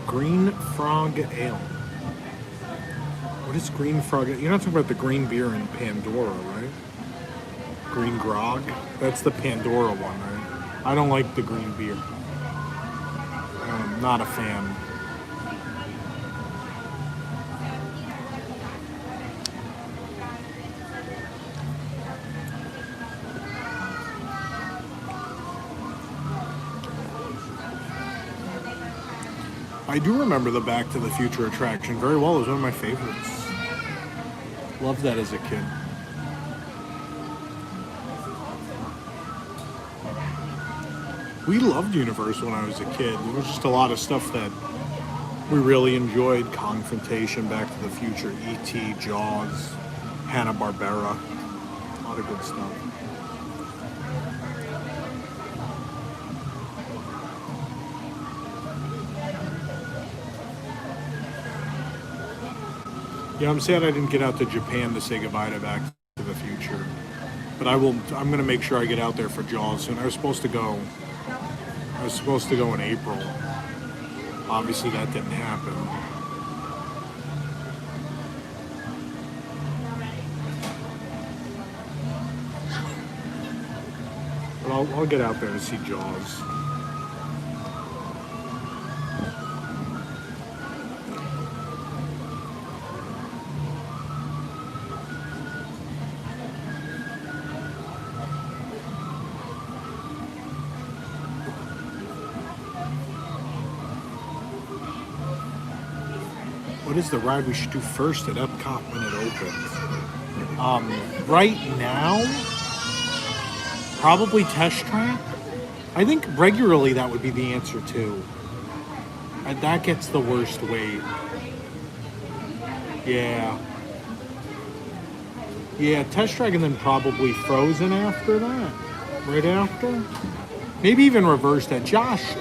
S2: Green Frog Ale. What is Green Frog? You're not talking about the green beer in Pandora, right? Green Grog? That's the Pandora one, right? I don't like the green beer. I'm not a fan. I do remember the Back to the Future attraction very well. It was one of my favorites. Loved that as a kid. We loved Universal when I was a kid. There was just a lot of stuff that we really enjoyed. Confrontation, Back to the Future, E.T., Jaws, Hanna-Barbera. A lot of good stuff. Yeah, I'm sad I didn't get out to Japan to say goodbye to Back to the Future. But I will. I'm going to make sure I get out there for Jaws soon. I was supposed to go in April. Obviously, that didn't happen. But I'll get out there to see Jaws. What is the ride we should do first at Epcot when it opens? Right now, probably Test Track. I think regularly that would be the answer too. And that gets the worst wait. Yeah. Yeah, Test Track and then probably Frozen after that. Right after. Maybe even reverse that. Josh,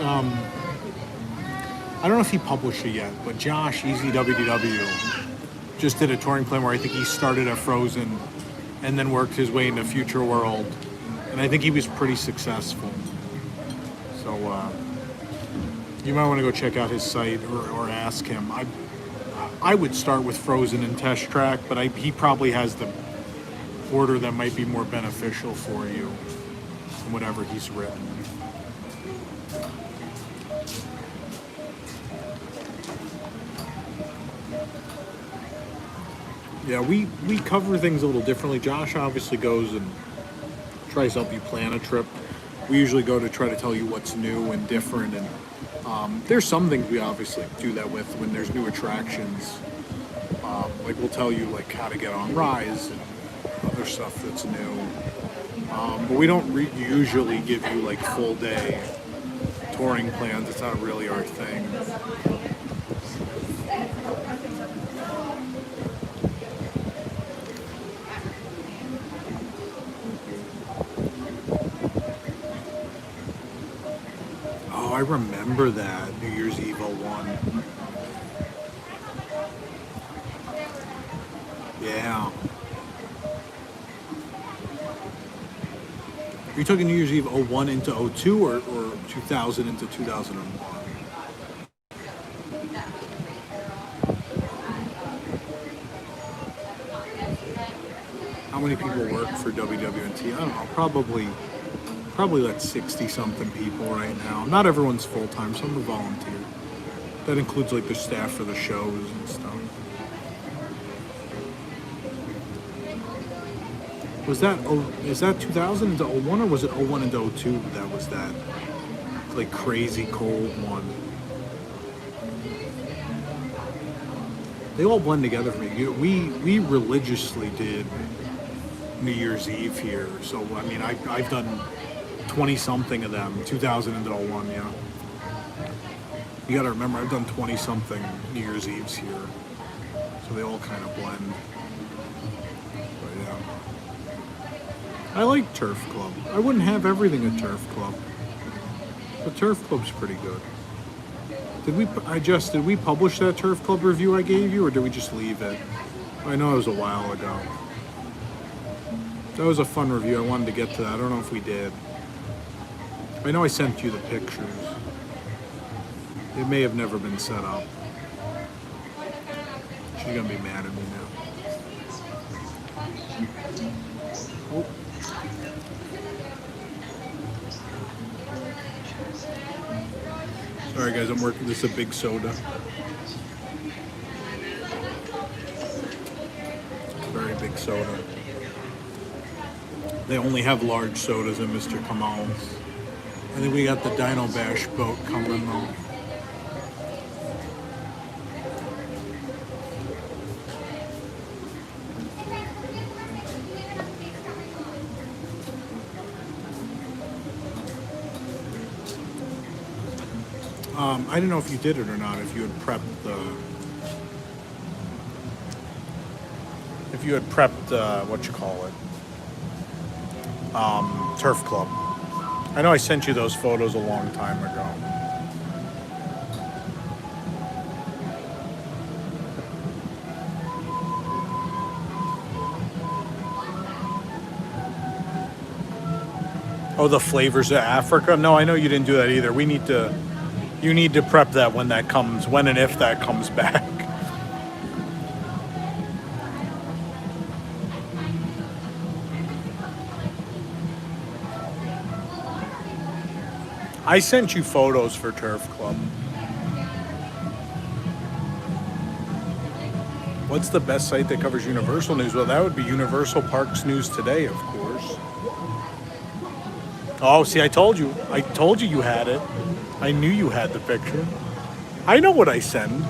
S2: I don't know if he published it yet, but Josh, Easy WDW, just did a touring plan where I think he started at Frozen and then worked his way into Future World. And I think he was pretty successful. So you might want to go check out his site or ask him. I would start with Frozen and Test Track, but he probably has the order that might be more beneficial for you from whatever he's written. Yeah, we cover things a little differently. Josh obviously goes and tries to help you plan a trip. We usually go to try to tell you what's new and different, and there's some things we obviously do that with when there's new attractions. Like we'll tell you like how to get on Rise and other stuff that's new. But we don't usually give you like full day touring plans. It's not really our thing. I remember that New Year's Eve 01. Yeah. Are you talking New Year's Eve 01 into 02 or 2000 into 2001? How many people work for WDWNT? I don't know, probably like 60-something people right now. Not everyone's full-time, some are volunteer. That includes like the staff for the shows and stuff. Is that 2000 into 01 or was it 01 into 02 that was that like crazy cold one? They all blend together for me. We religiously did New Year's Eve here. So I mean I've done 20-something of them, 2000 into 01, yeah. You gotta remember, I've done 20-something New Year's Eves here. So they all kind of blend. But yeah. I like Turf Club. I wouldn't have everything at Turf Club. But Turf Club's pretty good. Did we publish that Turf Club review I gave you, or did we just leave it? I know it was a while ago. That was a fun review. I wanted to get to that. I don't know if we did. I know I sent you the pictures. It may have never been set up. She's gonna be mad at me now. Oh. Sorry guys, I'm working. This is a big soda. Very big soda. They only have large sodas in Mr. Kamal's. I think we got the Dino Bash boat coming though. I didn't know if you did it or not, if you had prepped what you call it, Turf Club. I know I sent you those photos a long time ago. Oh, the flavors of Africa? No, I know you didn't do that either. You need to prep that when and if that comes back. I sent you photos for Turf Club. What's the best site that covers Universal News? Well, that would be Universal Parks News Today, of course. Oh, see, I told you you had it. I knew you had the picture. I know what I send.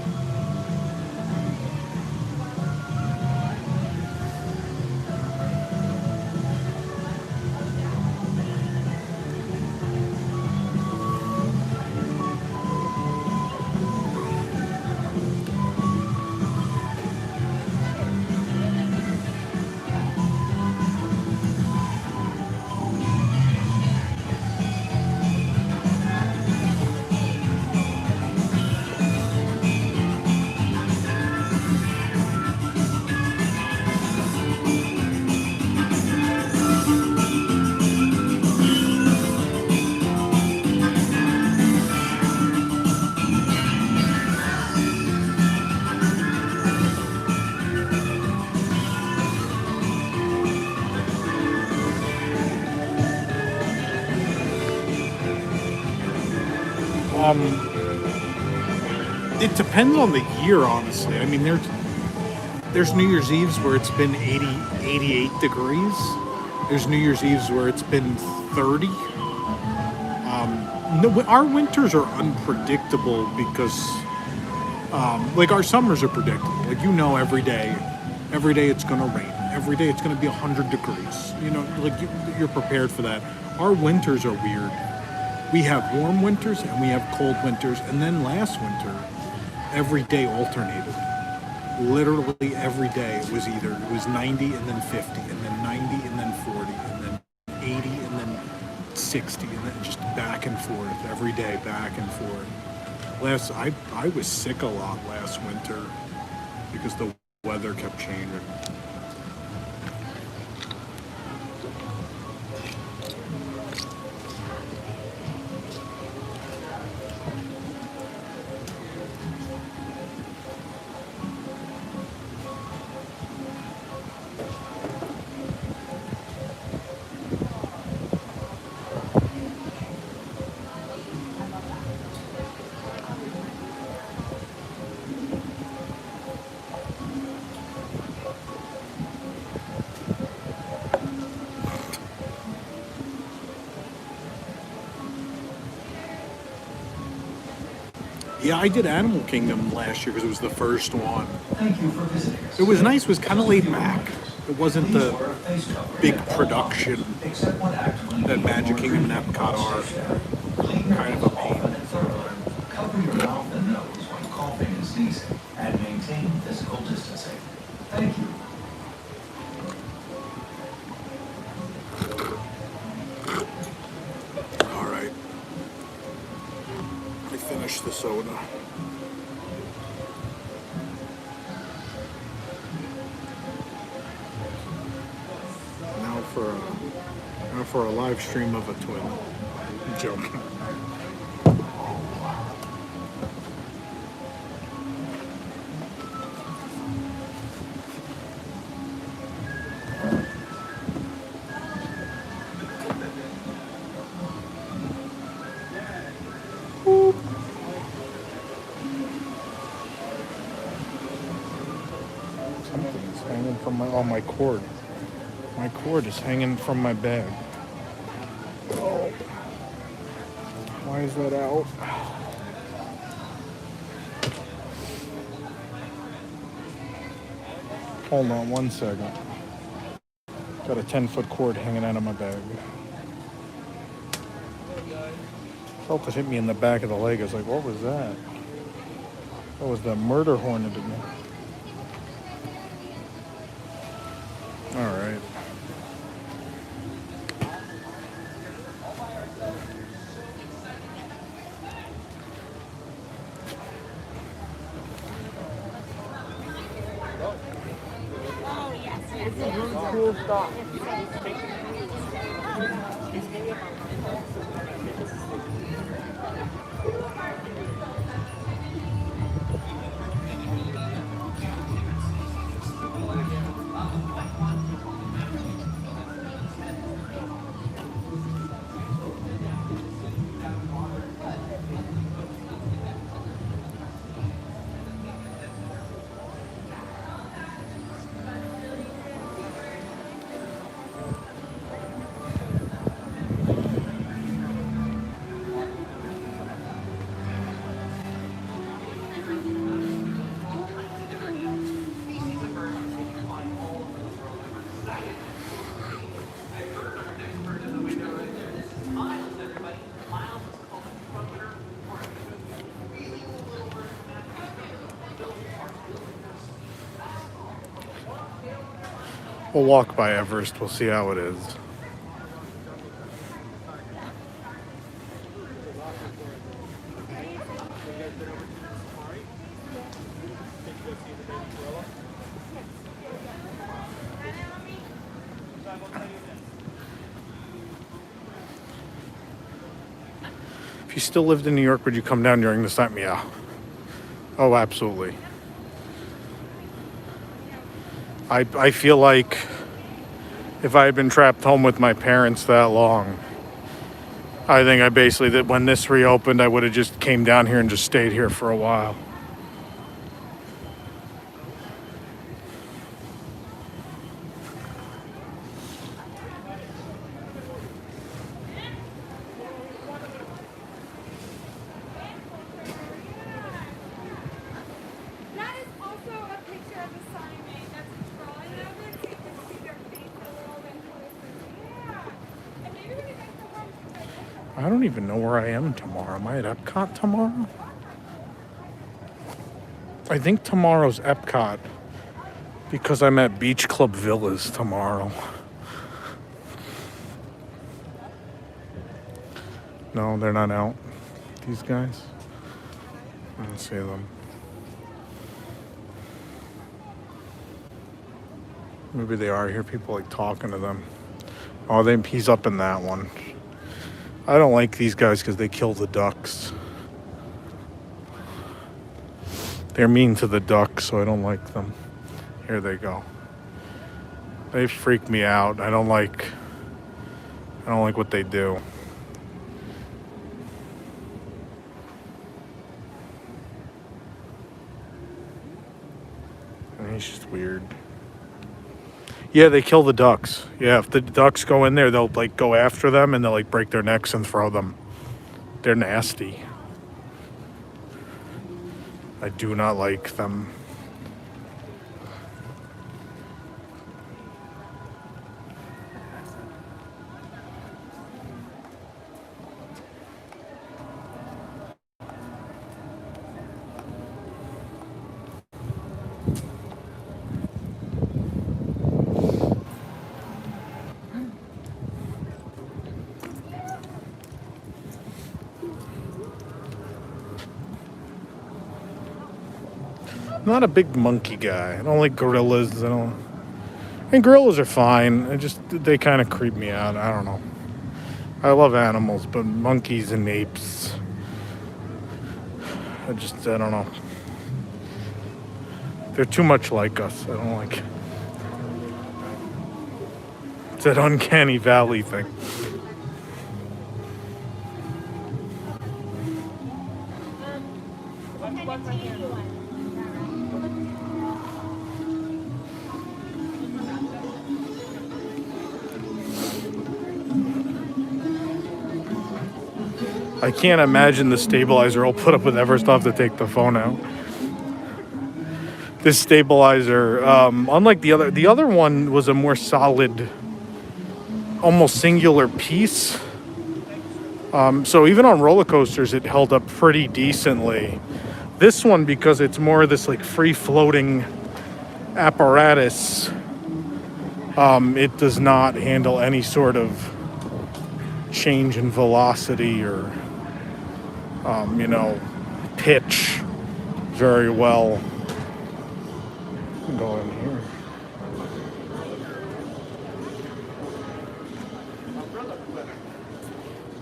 S2: It depends on the year, honestly. I mean, there's New Year's Eves where it's been 88 degrees. There's New Year's Eves where it's been 30. No, our winters are unpredictable because, like, our summers are predictable. Like, you know, every day it's going to rain. Every day it's going to be 100 degrees. You know, like, you're prepared for that. Our winters are weird. We have warm winters and we have cold winters. And then last winter, every day alternated. Literally every day it was 90 and then 50 and then 90 and then 40 and then 80 and then 60 and then just back and forth every day, back and forth. I was sick a lot last winter because the weather kept changing. Yeah, I did Animal Kingdom last year because it was the first one.
S3: Thank you for visiting us.
S2: It was nice. It was kind of laid back. It wasn't
S3: These
S2: the
S3: were a face cover.
S2: big production
S3: Except when acting
S2: that Magic Kingdom and Epcot are.
S3: Clean your
S2: Kind of a
S3: teeth
S2: pain.
S3: often and thoroughly. Cover your mouth and nose when coughing and sneezing, and maintain physical distancing. Thank you.
S2: All right. I finished the soda. for a live stream of a toilet. I'm joking. Something's hanging from my cord. My cord is hanging from my bag. Oh. Why is that out? Hold on 1 second. Got a 10-foot cord hanging out of my bag. Felt it hit me in the back of the leg. I was like, what was that? That was the murder hornet in me. All right.
S4: Cool stuff.
S2: We'll walk by Everest. We'll see how it is. If you still lived in New York, would you come down during this time? Yeah. Oh, absolutely. I feel like if I had been trapped home with my parents that long, I think I basically, that when this reopened, I would have just came down here and just stayed here for a while.
S1: That is also a picture of the sign that's scrolling over so you can see their face a little bit closer. Yeah. And maybe when you guys go home, you can
S2: I don't even know where I am tomorrow. Am I at Epcot tomorrow? I think tomorrow's Epcot because I'm at Beach Club Villas tomorrow. No, they're not out. These guys. I don't see them. Maybe they are. I hear people like talking to them. Oh, he's up in that one. I don't like these guys because they kill the ducks. They're mean to the ducks, so I don't like them. Here they go. They freak me out. I don't like what they do. And he's just weird. Yeah, they kill the ducks. Yeah, if the ducks go in there, they'll like go after them and they'll like break their necks and throw them. They're nasty. I do not like them. Not a big monkey guy. I don't like gorillas. And gorillas are fine. They kind of creep me out. I don't know. I love animals, but monkeys and apes, I don't know. They're too much like us. I don't like it. It's that uncanny valley thing.
S6: What kind of tea do you want?
S2: I can't imagine the stabilizer will put up with ever stuff to take the phone out. This stabilizer, unlike the other one was a more solid, almost singular piece. So even on roller coasters, it held up pretty decently. This one, because it's more of this like free floating apparatus, it does not handle any sort of change in velocity or, pitch very well. Go in here.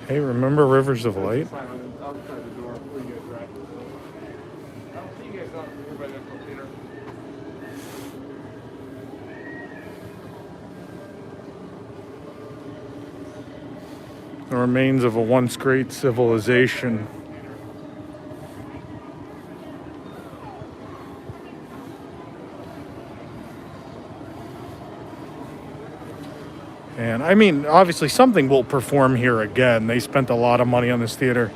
S2: Hey, remember Rivers of Light? The remains of a once great civilization. And I mean, obviously something will perform here again. They spent a lot of money on this theater.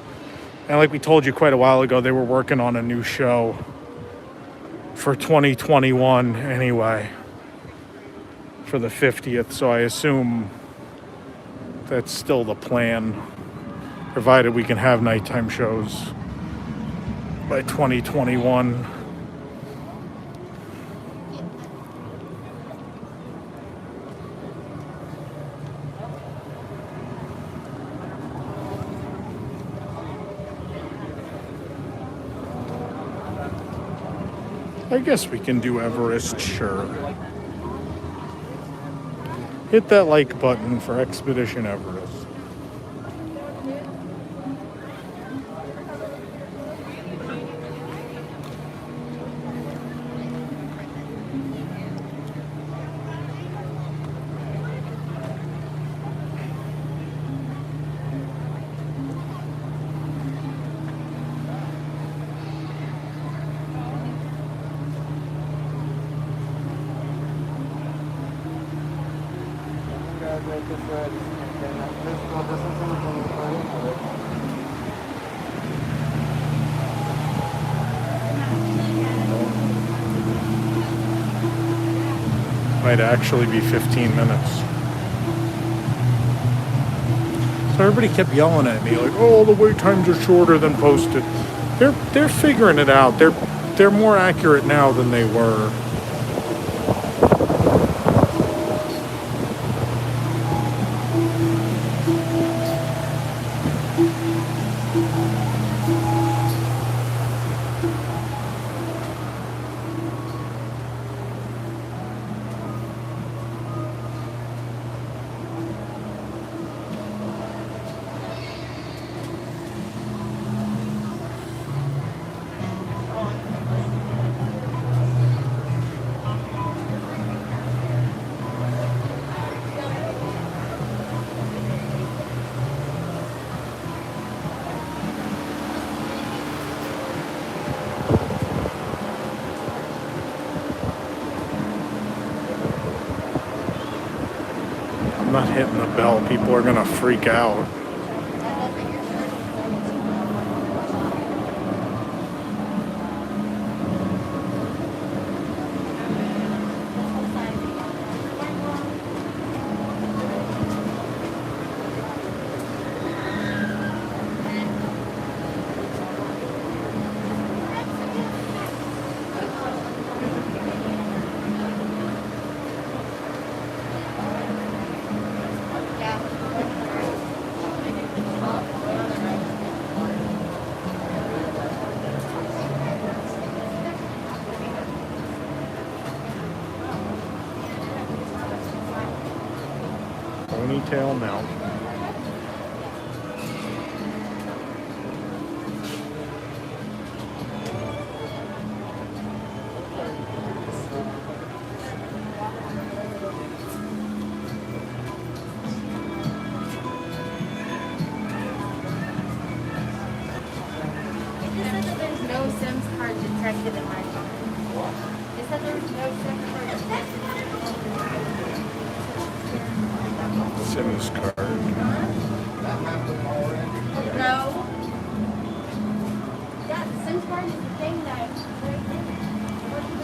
S2: And like we told you quite a while ago, they were working on a new show for 2021 anyway, for the 50th. So I assume that's still the plan, provided we can have nighttime shows by 2021. I guess we can do Everest, sure. Hit that like button for Expedition Everest. Might actually be 15 minutes. So everybody kept yelling at me like, "Oh, the wait times are shorter than posted." They're figuring it out. They're more accurate now than they were. I'm not hitting the bell. People are gonna freak out. Ponytail Mountain. Sims card.
S6: No. Yeah, the SIM card is the thing that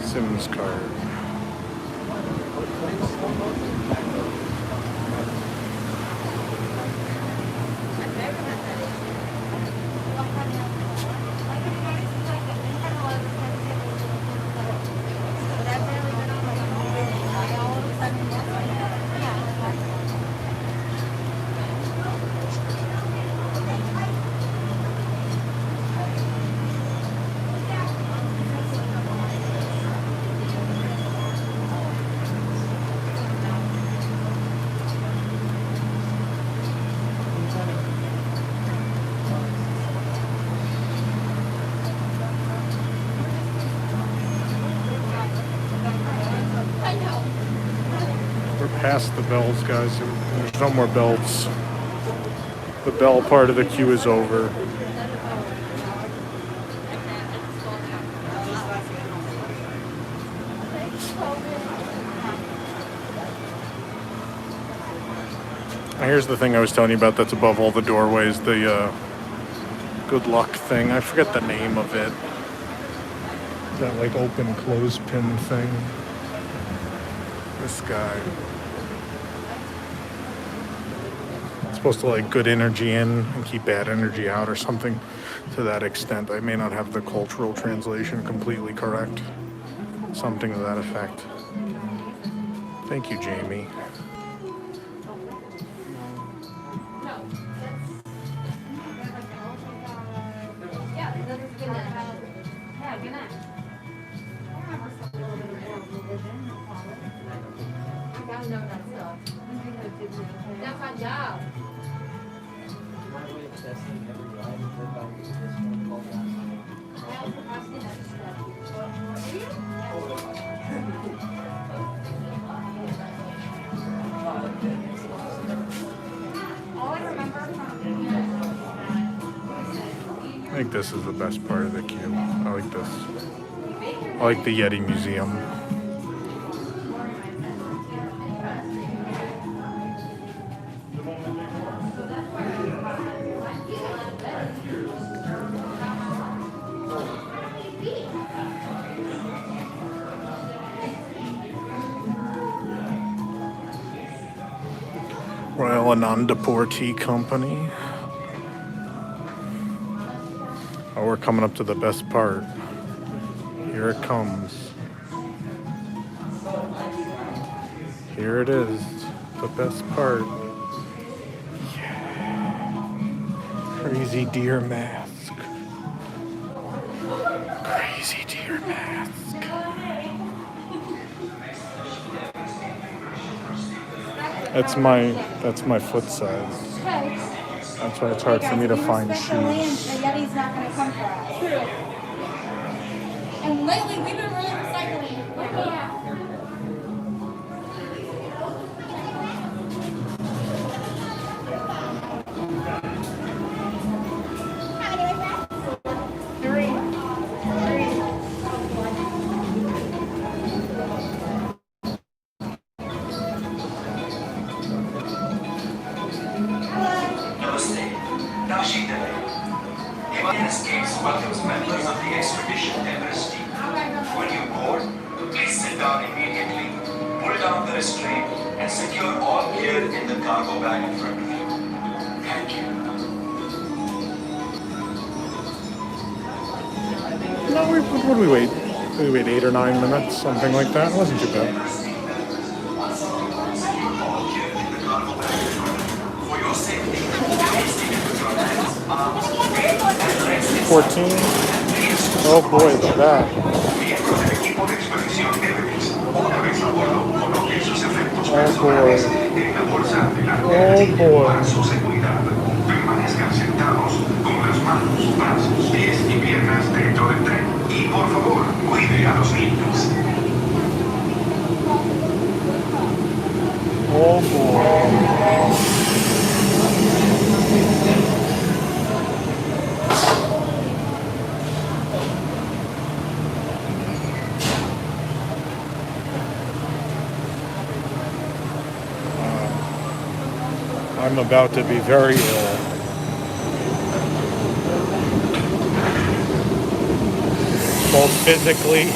S2: Sims card. We're past the bells, guys. There's no more bells. The bell part of the queue is over. Now here's the thing I was telling you about that's above all the doorways, the good luck thing. I forget the name of it. That like open close pin thing. This guy. It's supposed to like good energy in and keep bad energy out or something to that extent. I may not have the cultural translation completely correct. Something to that effect. Thank you, Jamie.
S6: That's my job.
S2: I think this is the best part of the queue. I like this. I like the Yeti Museum. Royal Anandapur Tea Company. Oh, we're coming up to the best part. Here it comes. Here it is, the best part. Yeah. Crazy deer mask. Crazy deer mask. That's my foot size. That's why it's hard for me to find shoes.
S1: The Yeti's not going to come for us. True. And lately we've been really recycling. Yeah.
S7: Welcomes members of the Expedition Everest team. When you board, please sit down immediately, pull down the restraint, and secure all gear in the cargo bag in front of you. Thank you.
S2: No, what did we wait? Did we wait 8 or 9 minutes? Something like that? It wasn't too bad.
S7: All gear in the cargo bag in front of you. For your safety, please take it with your hands, arms, feet, and legs.
S2: 14. Oh boy, look at that.
S7: Miembros del equipo de expedición Everest, una vez a bordo, coloque sus efectos
S2: Oh
S7: personales
S2: boy.
S7: en la bolsa de la
S2: Oh boy.
S7: para su seguridad. Permanezcan sentados con las manos, brazos, pies y piernas dentro del tren. Y por favor, cuide a los niños.
S2: Oh boy. I'm about to be very ill. Both physically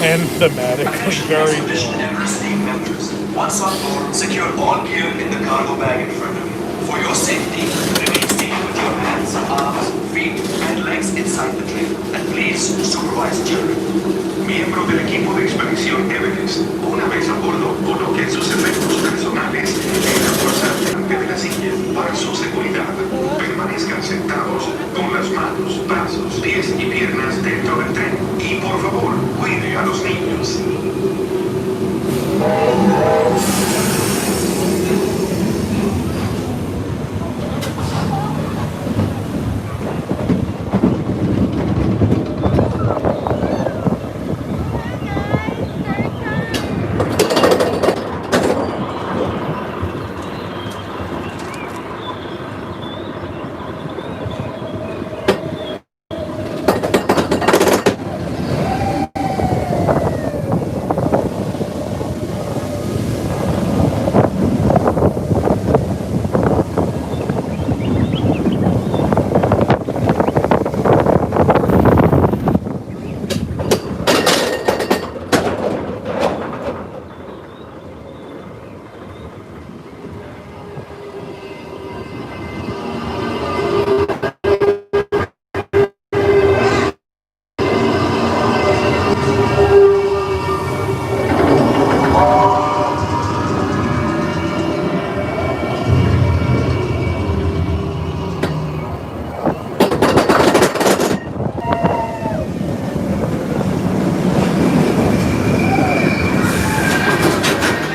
S2: and thematically very
S7: Expedition
S2: ill.
S7: Everest team members, once on board, secure all gear in the cargo bag in front of you. For your safety, remain seated with your hands, arms, feet, and legs inside the train. And please supervise children. Miembro del equipo de expedición Everest, una vez a bordo, coloquen sus efectos personales en la bolsa delante de la silla para su seguridad. Permanezcan sentados con las manos, brazos, pies y piernas dentro del tren. Y por favor, cuide a los niños.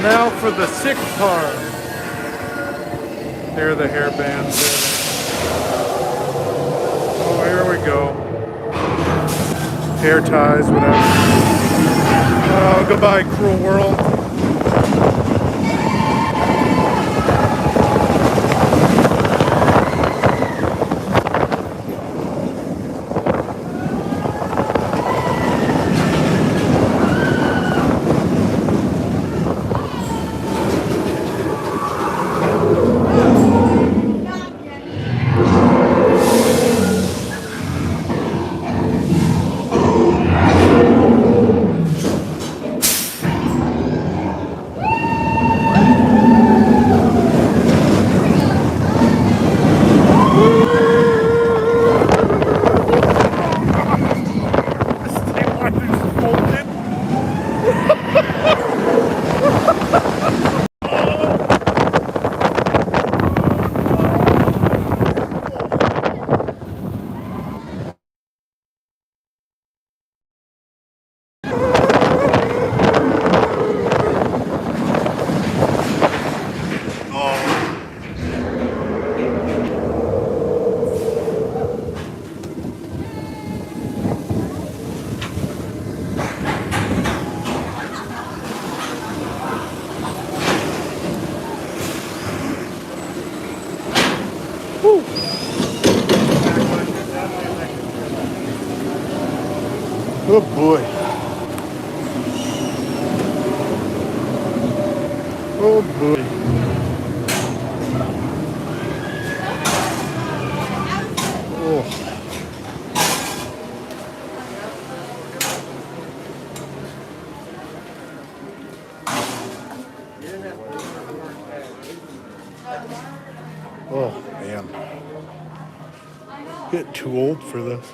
S2: Now for the sick part. There are the hair bands. Oh, here we go. Hair ties, whatever. Oh, goodbye, cruel world. Oh boy. Oh boy. Oh. Oh man. Get too old for this.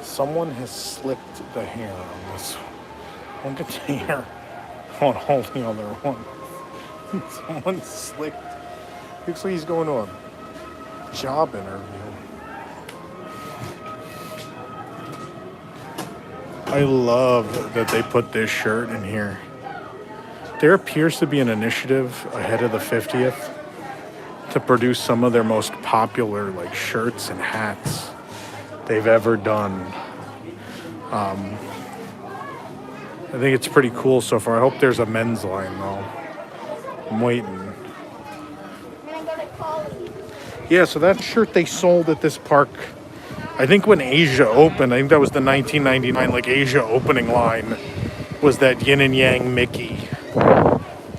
S2: Someone has slicked the hair on this. Look at the hair on all the other one. Someone slicked. Looks like he's going to a job interview. I love that they put this shirt in here. There appears to be an initiative ahead of the 50th to produce some of their most popular like shirts and hats they've ever done. I think it's pretty cool so far. I hope there's a men's line though. I'm waiting. Yeah, so that shirt they sold at this park, I think when Asia opened, I think that was the 1999 like Asia opening line, was that yin and yang Mickey.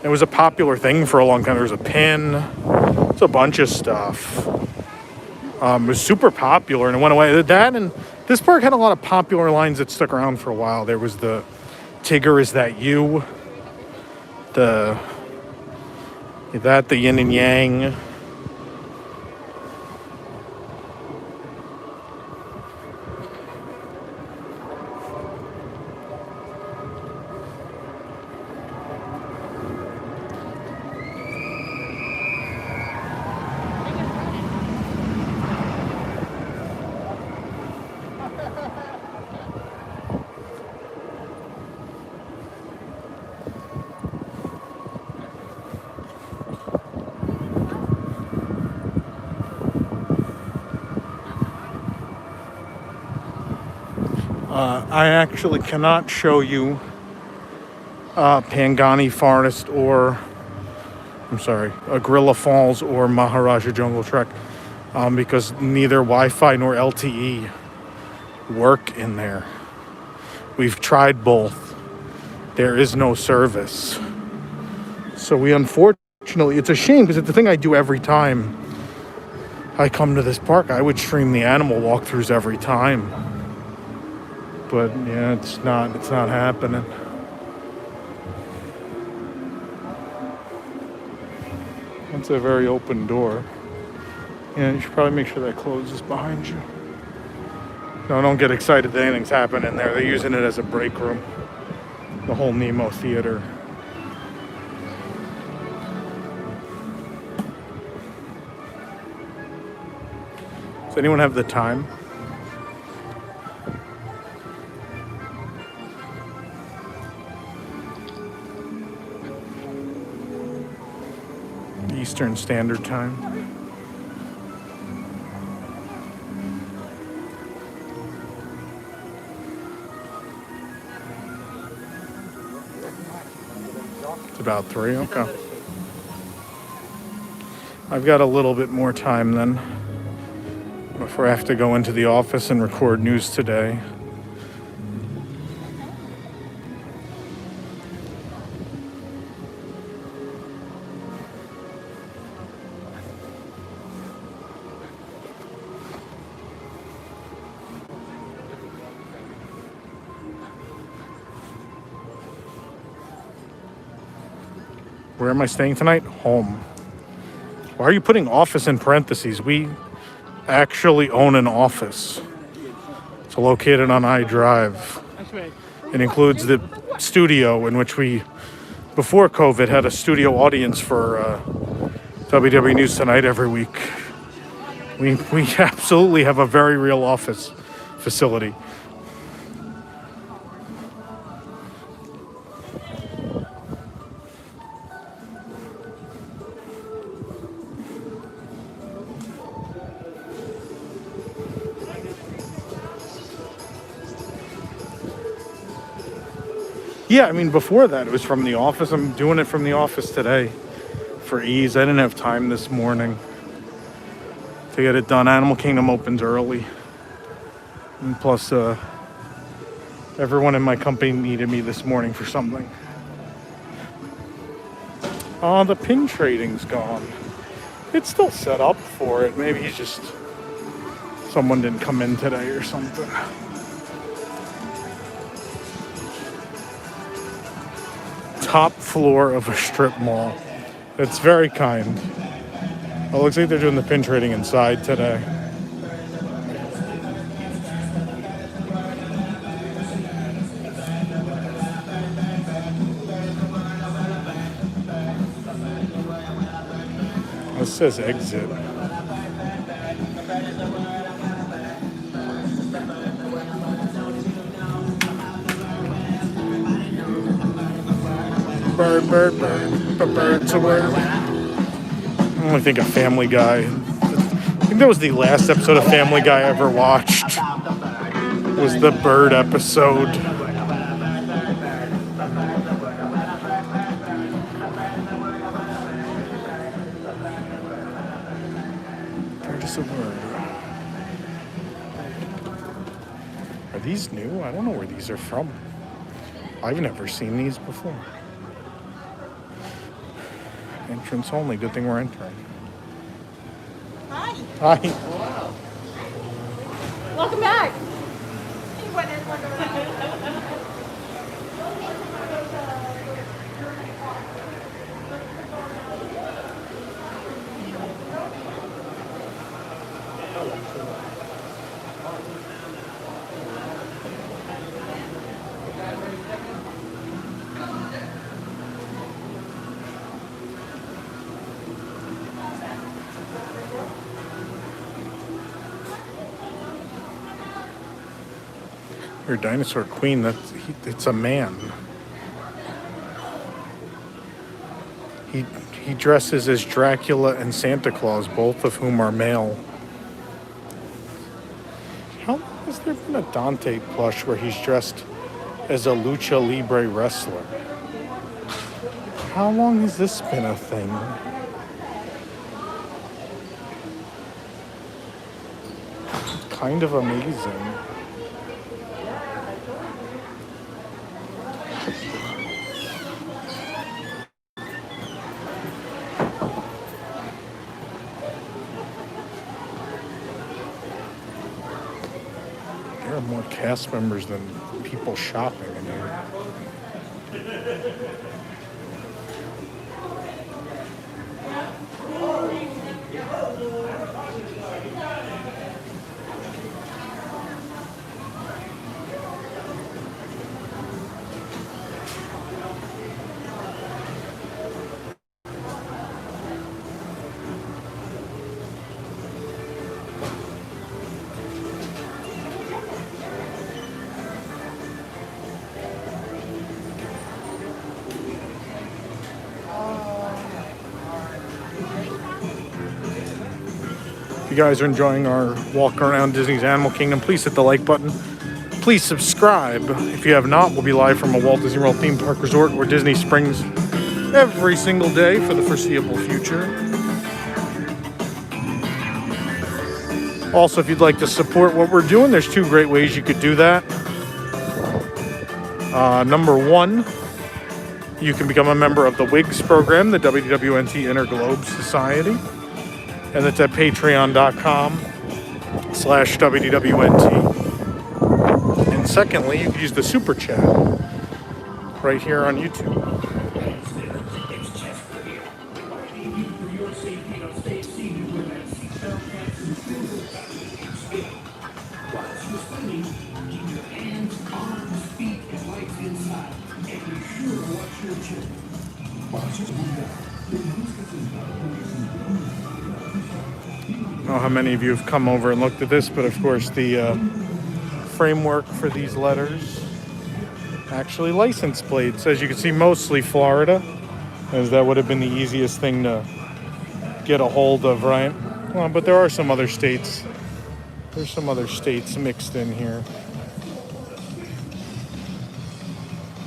S2: It was a popular thing for a long time. There was a pin, it's a bunch of stuff. It was super popular and it went away. That and this park had a lot of popular lines that stuck around for a while. There was the Tigger, is that you? The yin and yang. I actually cannot show you Pangani Forest or, Agrilla Falls or Maharaja Jungle Trek because neither Wi-Fi nor LTE work in there. We've tried both. There is no service. So we unfortunately, it's a shame because it's the thing I do every time I come to this park. I would stream the animal walkthroughs every time. But yeah, it's not happening. That's a very open door. Yeah, you should probably make sure that closes behind you. No, don't get excited that anything's happening there. They're using it as a break room. The whole Nemo Theater. Does anyone have the time? Eastern Standard Time. It's about 3, okay. I've got a little bit more time then before I have to go into the office and record News Today. Where am I staying tonight? Home. Why are you putting office in parentheses? We actually own an office. It's located on I Drive. It includes the studio in which we, before COVID, had a studio audience for WDW News Tonight every week. We absolutely have a very real office facility. Yeah, I mean, before that, it was from the office. I'm doing it from the office today for ease. I didn't have time this morning to get it done. Animal Kingdom opens early. And plus, everyone in my company needed me this morning for something. Oh, the pin trading's gone. It's still set up for it. Maybe he's just... someone didn't come in today or something. Top floor of a strip mall. It's very kind. It looks like they're doing the pin trading inside today. This says exit. Bird, bird, bird, birds away. only think of Family Guy. I think that was the last episode of Family Guy I ever watched. Was the bird episode. There's a bird. Are these new? I don't know where these are from. I've never seen these before. Entrance only. Good thing we're entering.
S1: Hi.
S2: Hi.
S1: Welcome back.
S2: Your dinosaur queen, it's a man. He dresses as Dracula and Santa Claus, both of whom are male. How long has there been a Dante plush where he's dressed as a lucha libre wrestler? How long has this been a thing? Kind of amazing. There are more cast members than people shopping in here. If you guys are enjoying our walk around Disney's Animal Kingdom, please hit the like button. Please subscribe. If you have not, we'll be live from a Walt Disney World theme park resort where Disney Springs every single day for the foreseeable future. Also, if you'd like to support what we're doing, there's two great ways you could do that. Number one, you can become a member of the WIGS program, the WDWNT Interglobe Society. And that's at patreon.com/WDWNT. And secondly, you can use the super chat right here on YouTube. I don't know how many of you have come over and looked at this, but of course the framework for these letters, actually license plates, as you can see, mostly Florida, as that would have been the easiest thing to get a hold of, right? Well, but there are some other states. There's some other states mixed in here.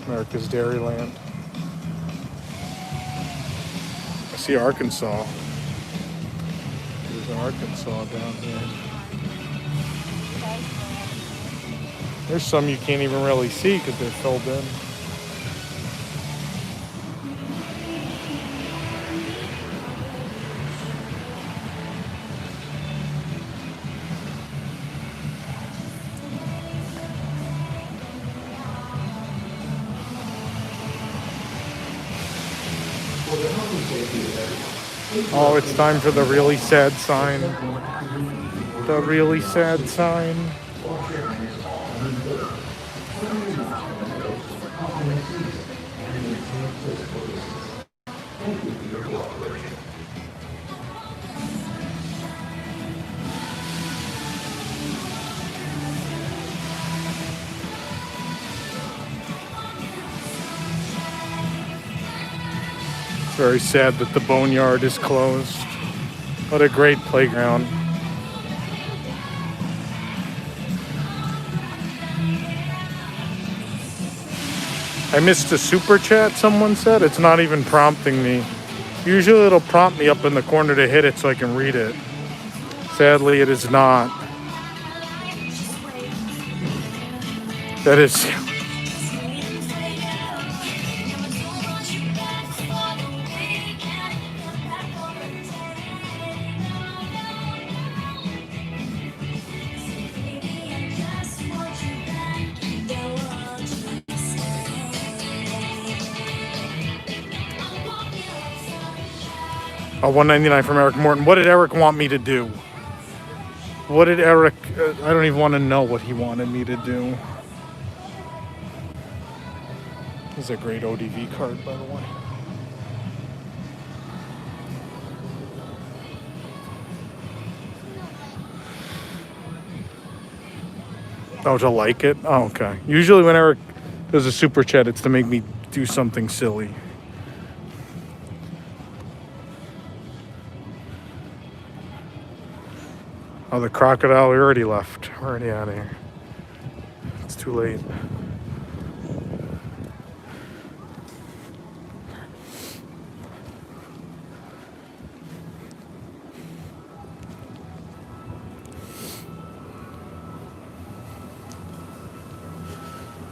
S2: America's Dairyland. I see Arkansas. There's Arkansas down here. There's some you can't even really see because they're filled in. Oh, it's time for the really sad sign. The really sad sign. It's very sad that the boneyard is closed. What a great playground. I missed a super chat, someone said. It's not even prompting me. Usually it'll prompt me up in the corner to hit it so I can read it. Sadly, it is not. That is... A $1.99 from Eric Morton. What did Eric want me to do? What did Eric... I don't even want to know what he wanted me to do. This is a great ODV card, by the way. Oh, to like it? Oh, okay. Usually when Eric does a super chat, it's to make me do something silly. Oh, the crocodile, we already left. We're already out of here. It's too late.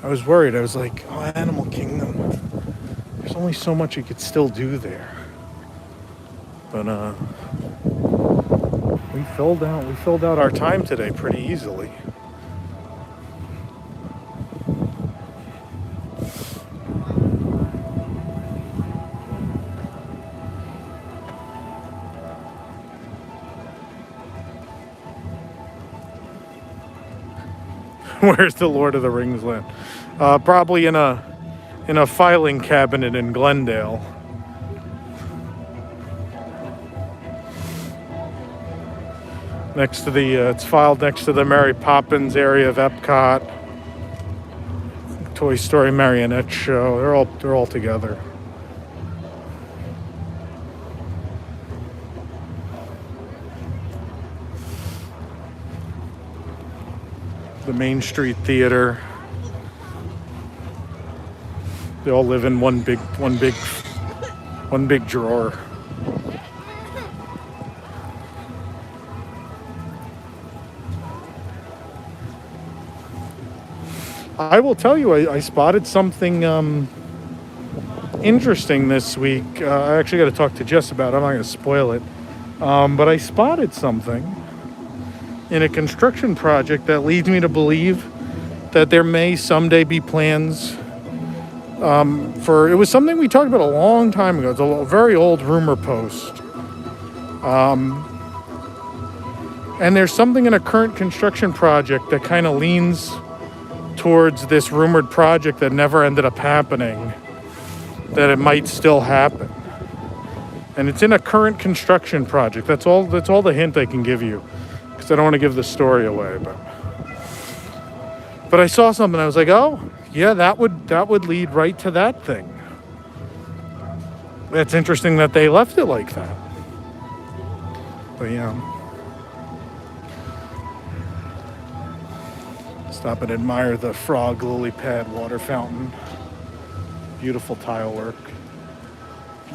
S2: I was worried. I was like, oh, Animal Kingdom. There's only so much you could still do there. But we filled out our time today pretty easily. Where's the Lord of the Rings land? Probably in a filing cabinet in Glendale. Next to the, it's filed next to the Mary Poppins area of Epcot. Toy Story Marionette Show. They're all together. The Main Street Theater. They all live in one big drawer. I will tell you, I spotted something interesting this week. I actually got to talk to Jess about it. I'm not going to spoil it. But I spotted something in a construction project that leads me to believe that there may someday be plans for... It was something we talked about a long time ago. It's a very old rumor post. And there's something in a current construction project that kind of leans towards this rumored project that never ended up happening, that it might still happen. And it's in a current construction project. That's all the hint I can give you, because I don't want to give the story away. But I saw something. I was like, oh yeah, that would lead right to that thing. That's interesting that they left it like that. But yeah. Stop and admire the frog lily pad water fountain. Beautiful tile work.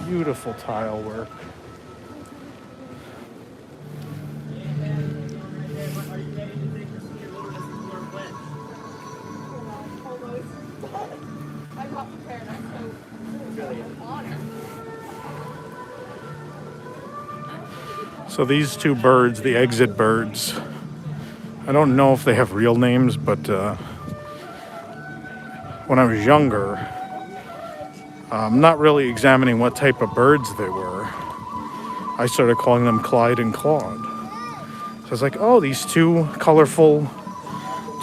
S2: Beautiful tile work.
S1: I'm not prepared. I'm so honored.
S2: So these two birds, the exit birds, I don't know if they have real names, but when I was younger, I'm not really examining what type of birds they were. I started calling them Clyde and Claude. So I was like, oh, these two colorful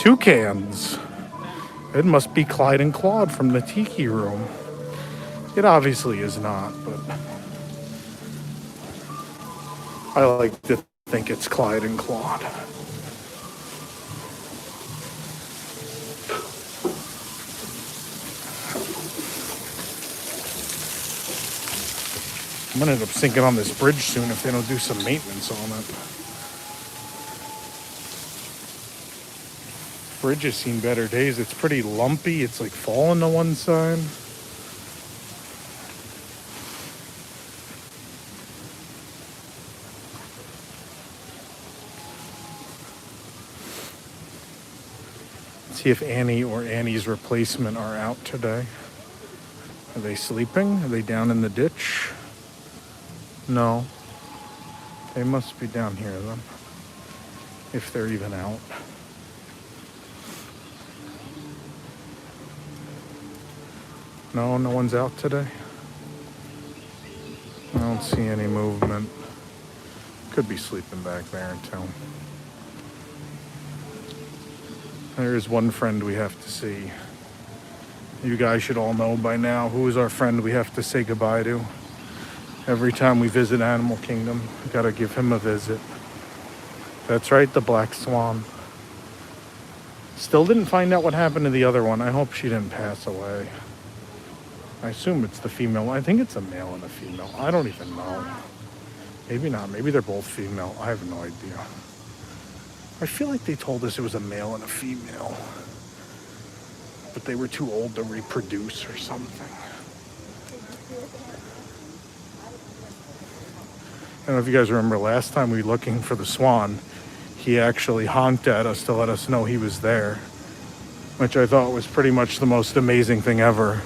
S2: toucans. It must be Clyde and Claude from the Tiki Room. It obviously is not, but I like to think it's Clyde and Claude. I'm gonna end up sinking on this bridge soon if they don't do some maintenance on it. Bridge has seen better days. It's pretty lumpy. It's like falling to one side. See if Annie or Annie's replacement are out today. Are they sleeping? Are they down in the ditch? No. They must be down here then. If they're even out. No, no one's out today. I don't see any movement. Could be sleeping back there too. There's one friend we have to see. You guys should all know by now who is our friend we have to say goodbye to. Every time we visit Animal Kingdom, we gotta give him a visit. That's right, the black swan. Still didn't find out what happened to the other one. I hope she didn't pass away. I assume it's the female. I think it's a male and a female. I don't even know. Maybe not. Maybe they're both female. I have no idea. I feel like they told us it was a male and a female. But they were too old to reproduce or something. I don't know if you guys remember last time we were looking for the swan. He actually honked at us to let us know he was there. Which I thought was pretty much the most amazing thing ever.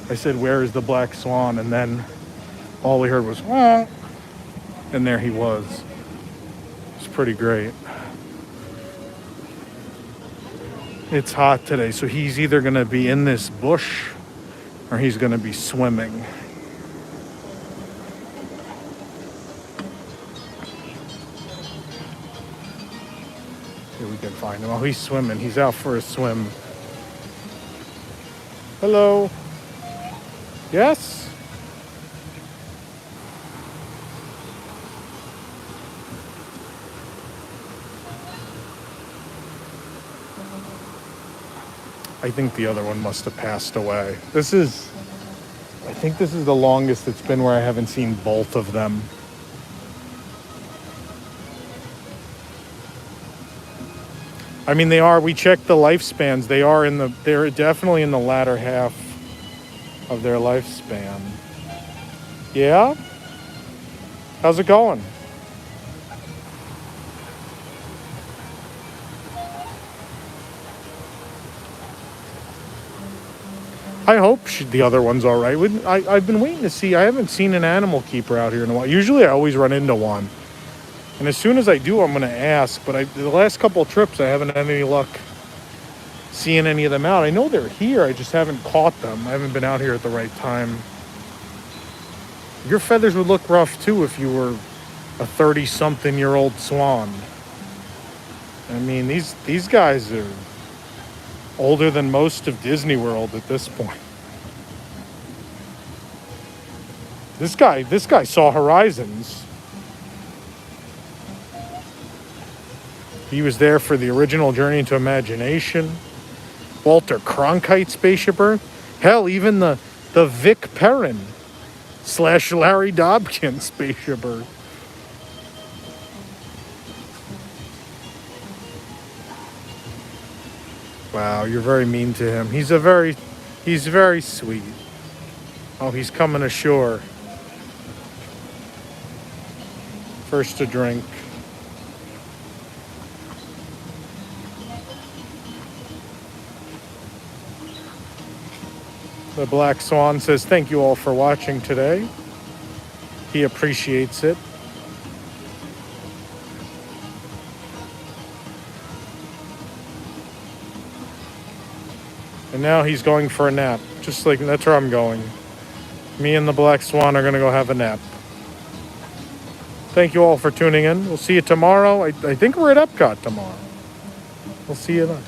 S2: I said, "Where is the black swan?" And then all we heard was, "Wah!" And there he was. It's pretty great. It's hot today, so he's either going to be in this bush or he's going to be swimming. Here we can find him. Oh, he's swimming. He's out for a swim. Hello. Yes? I think the other one must have passed away. I think this is the longest it's been where I haven't seen both of them. I mean, we checked the lifespans. They're definitely in the latter half of their lifespan. Yeah? How's it going? I hope the other one's all right. I've been waiting to see. I haven't seen an animal keeper out here in a while. Usually I always run into one. And as soon as I do, I'm going to ask. But the last couple of trips, I haven't had any luck seeing any of them out. I know they're here. I just haven't caught them. I haven't been out here at the right time. Your feathers would look rough, too, if you were a 30-something-year-old swan. I mean, these guys are older than most of Disney World at this point. This guy saw horizons. He was there for the original Journey into Imagination. Walter Cronkite Spaceship Earth. Hell, even the Vic Perrin / Larry Dobkin Spaceship Earth. Wow, you're very mean to him. He's very sweet. Oh, he's coming ashore. First to drink. The Black Swan says, "Thank you all for watching today." He appreciates it. And now he's going for a nap. Just like, that's where I'm going. Me and the Black Swan are going to go have a nap. Thank you all for tuning in. We'll see you tomorrow. I think we're at Epcot tomorrow. We'll see you then.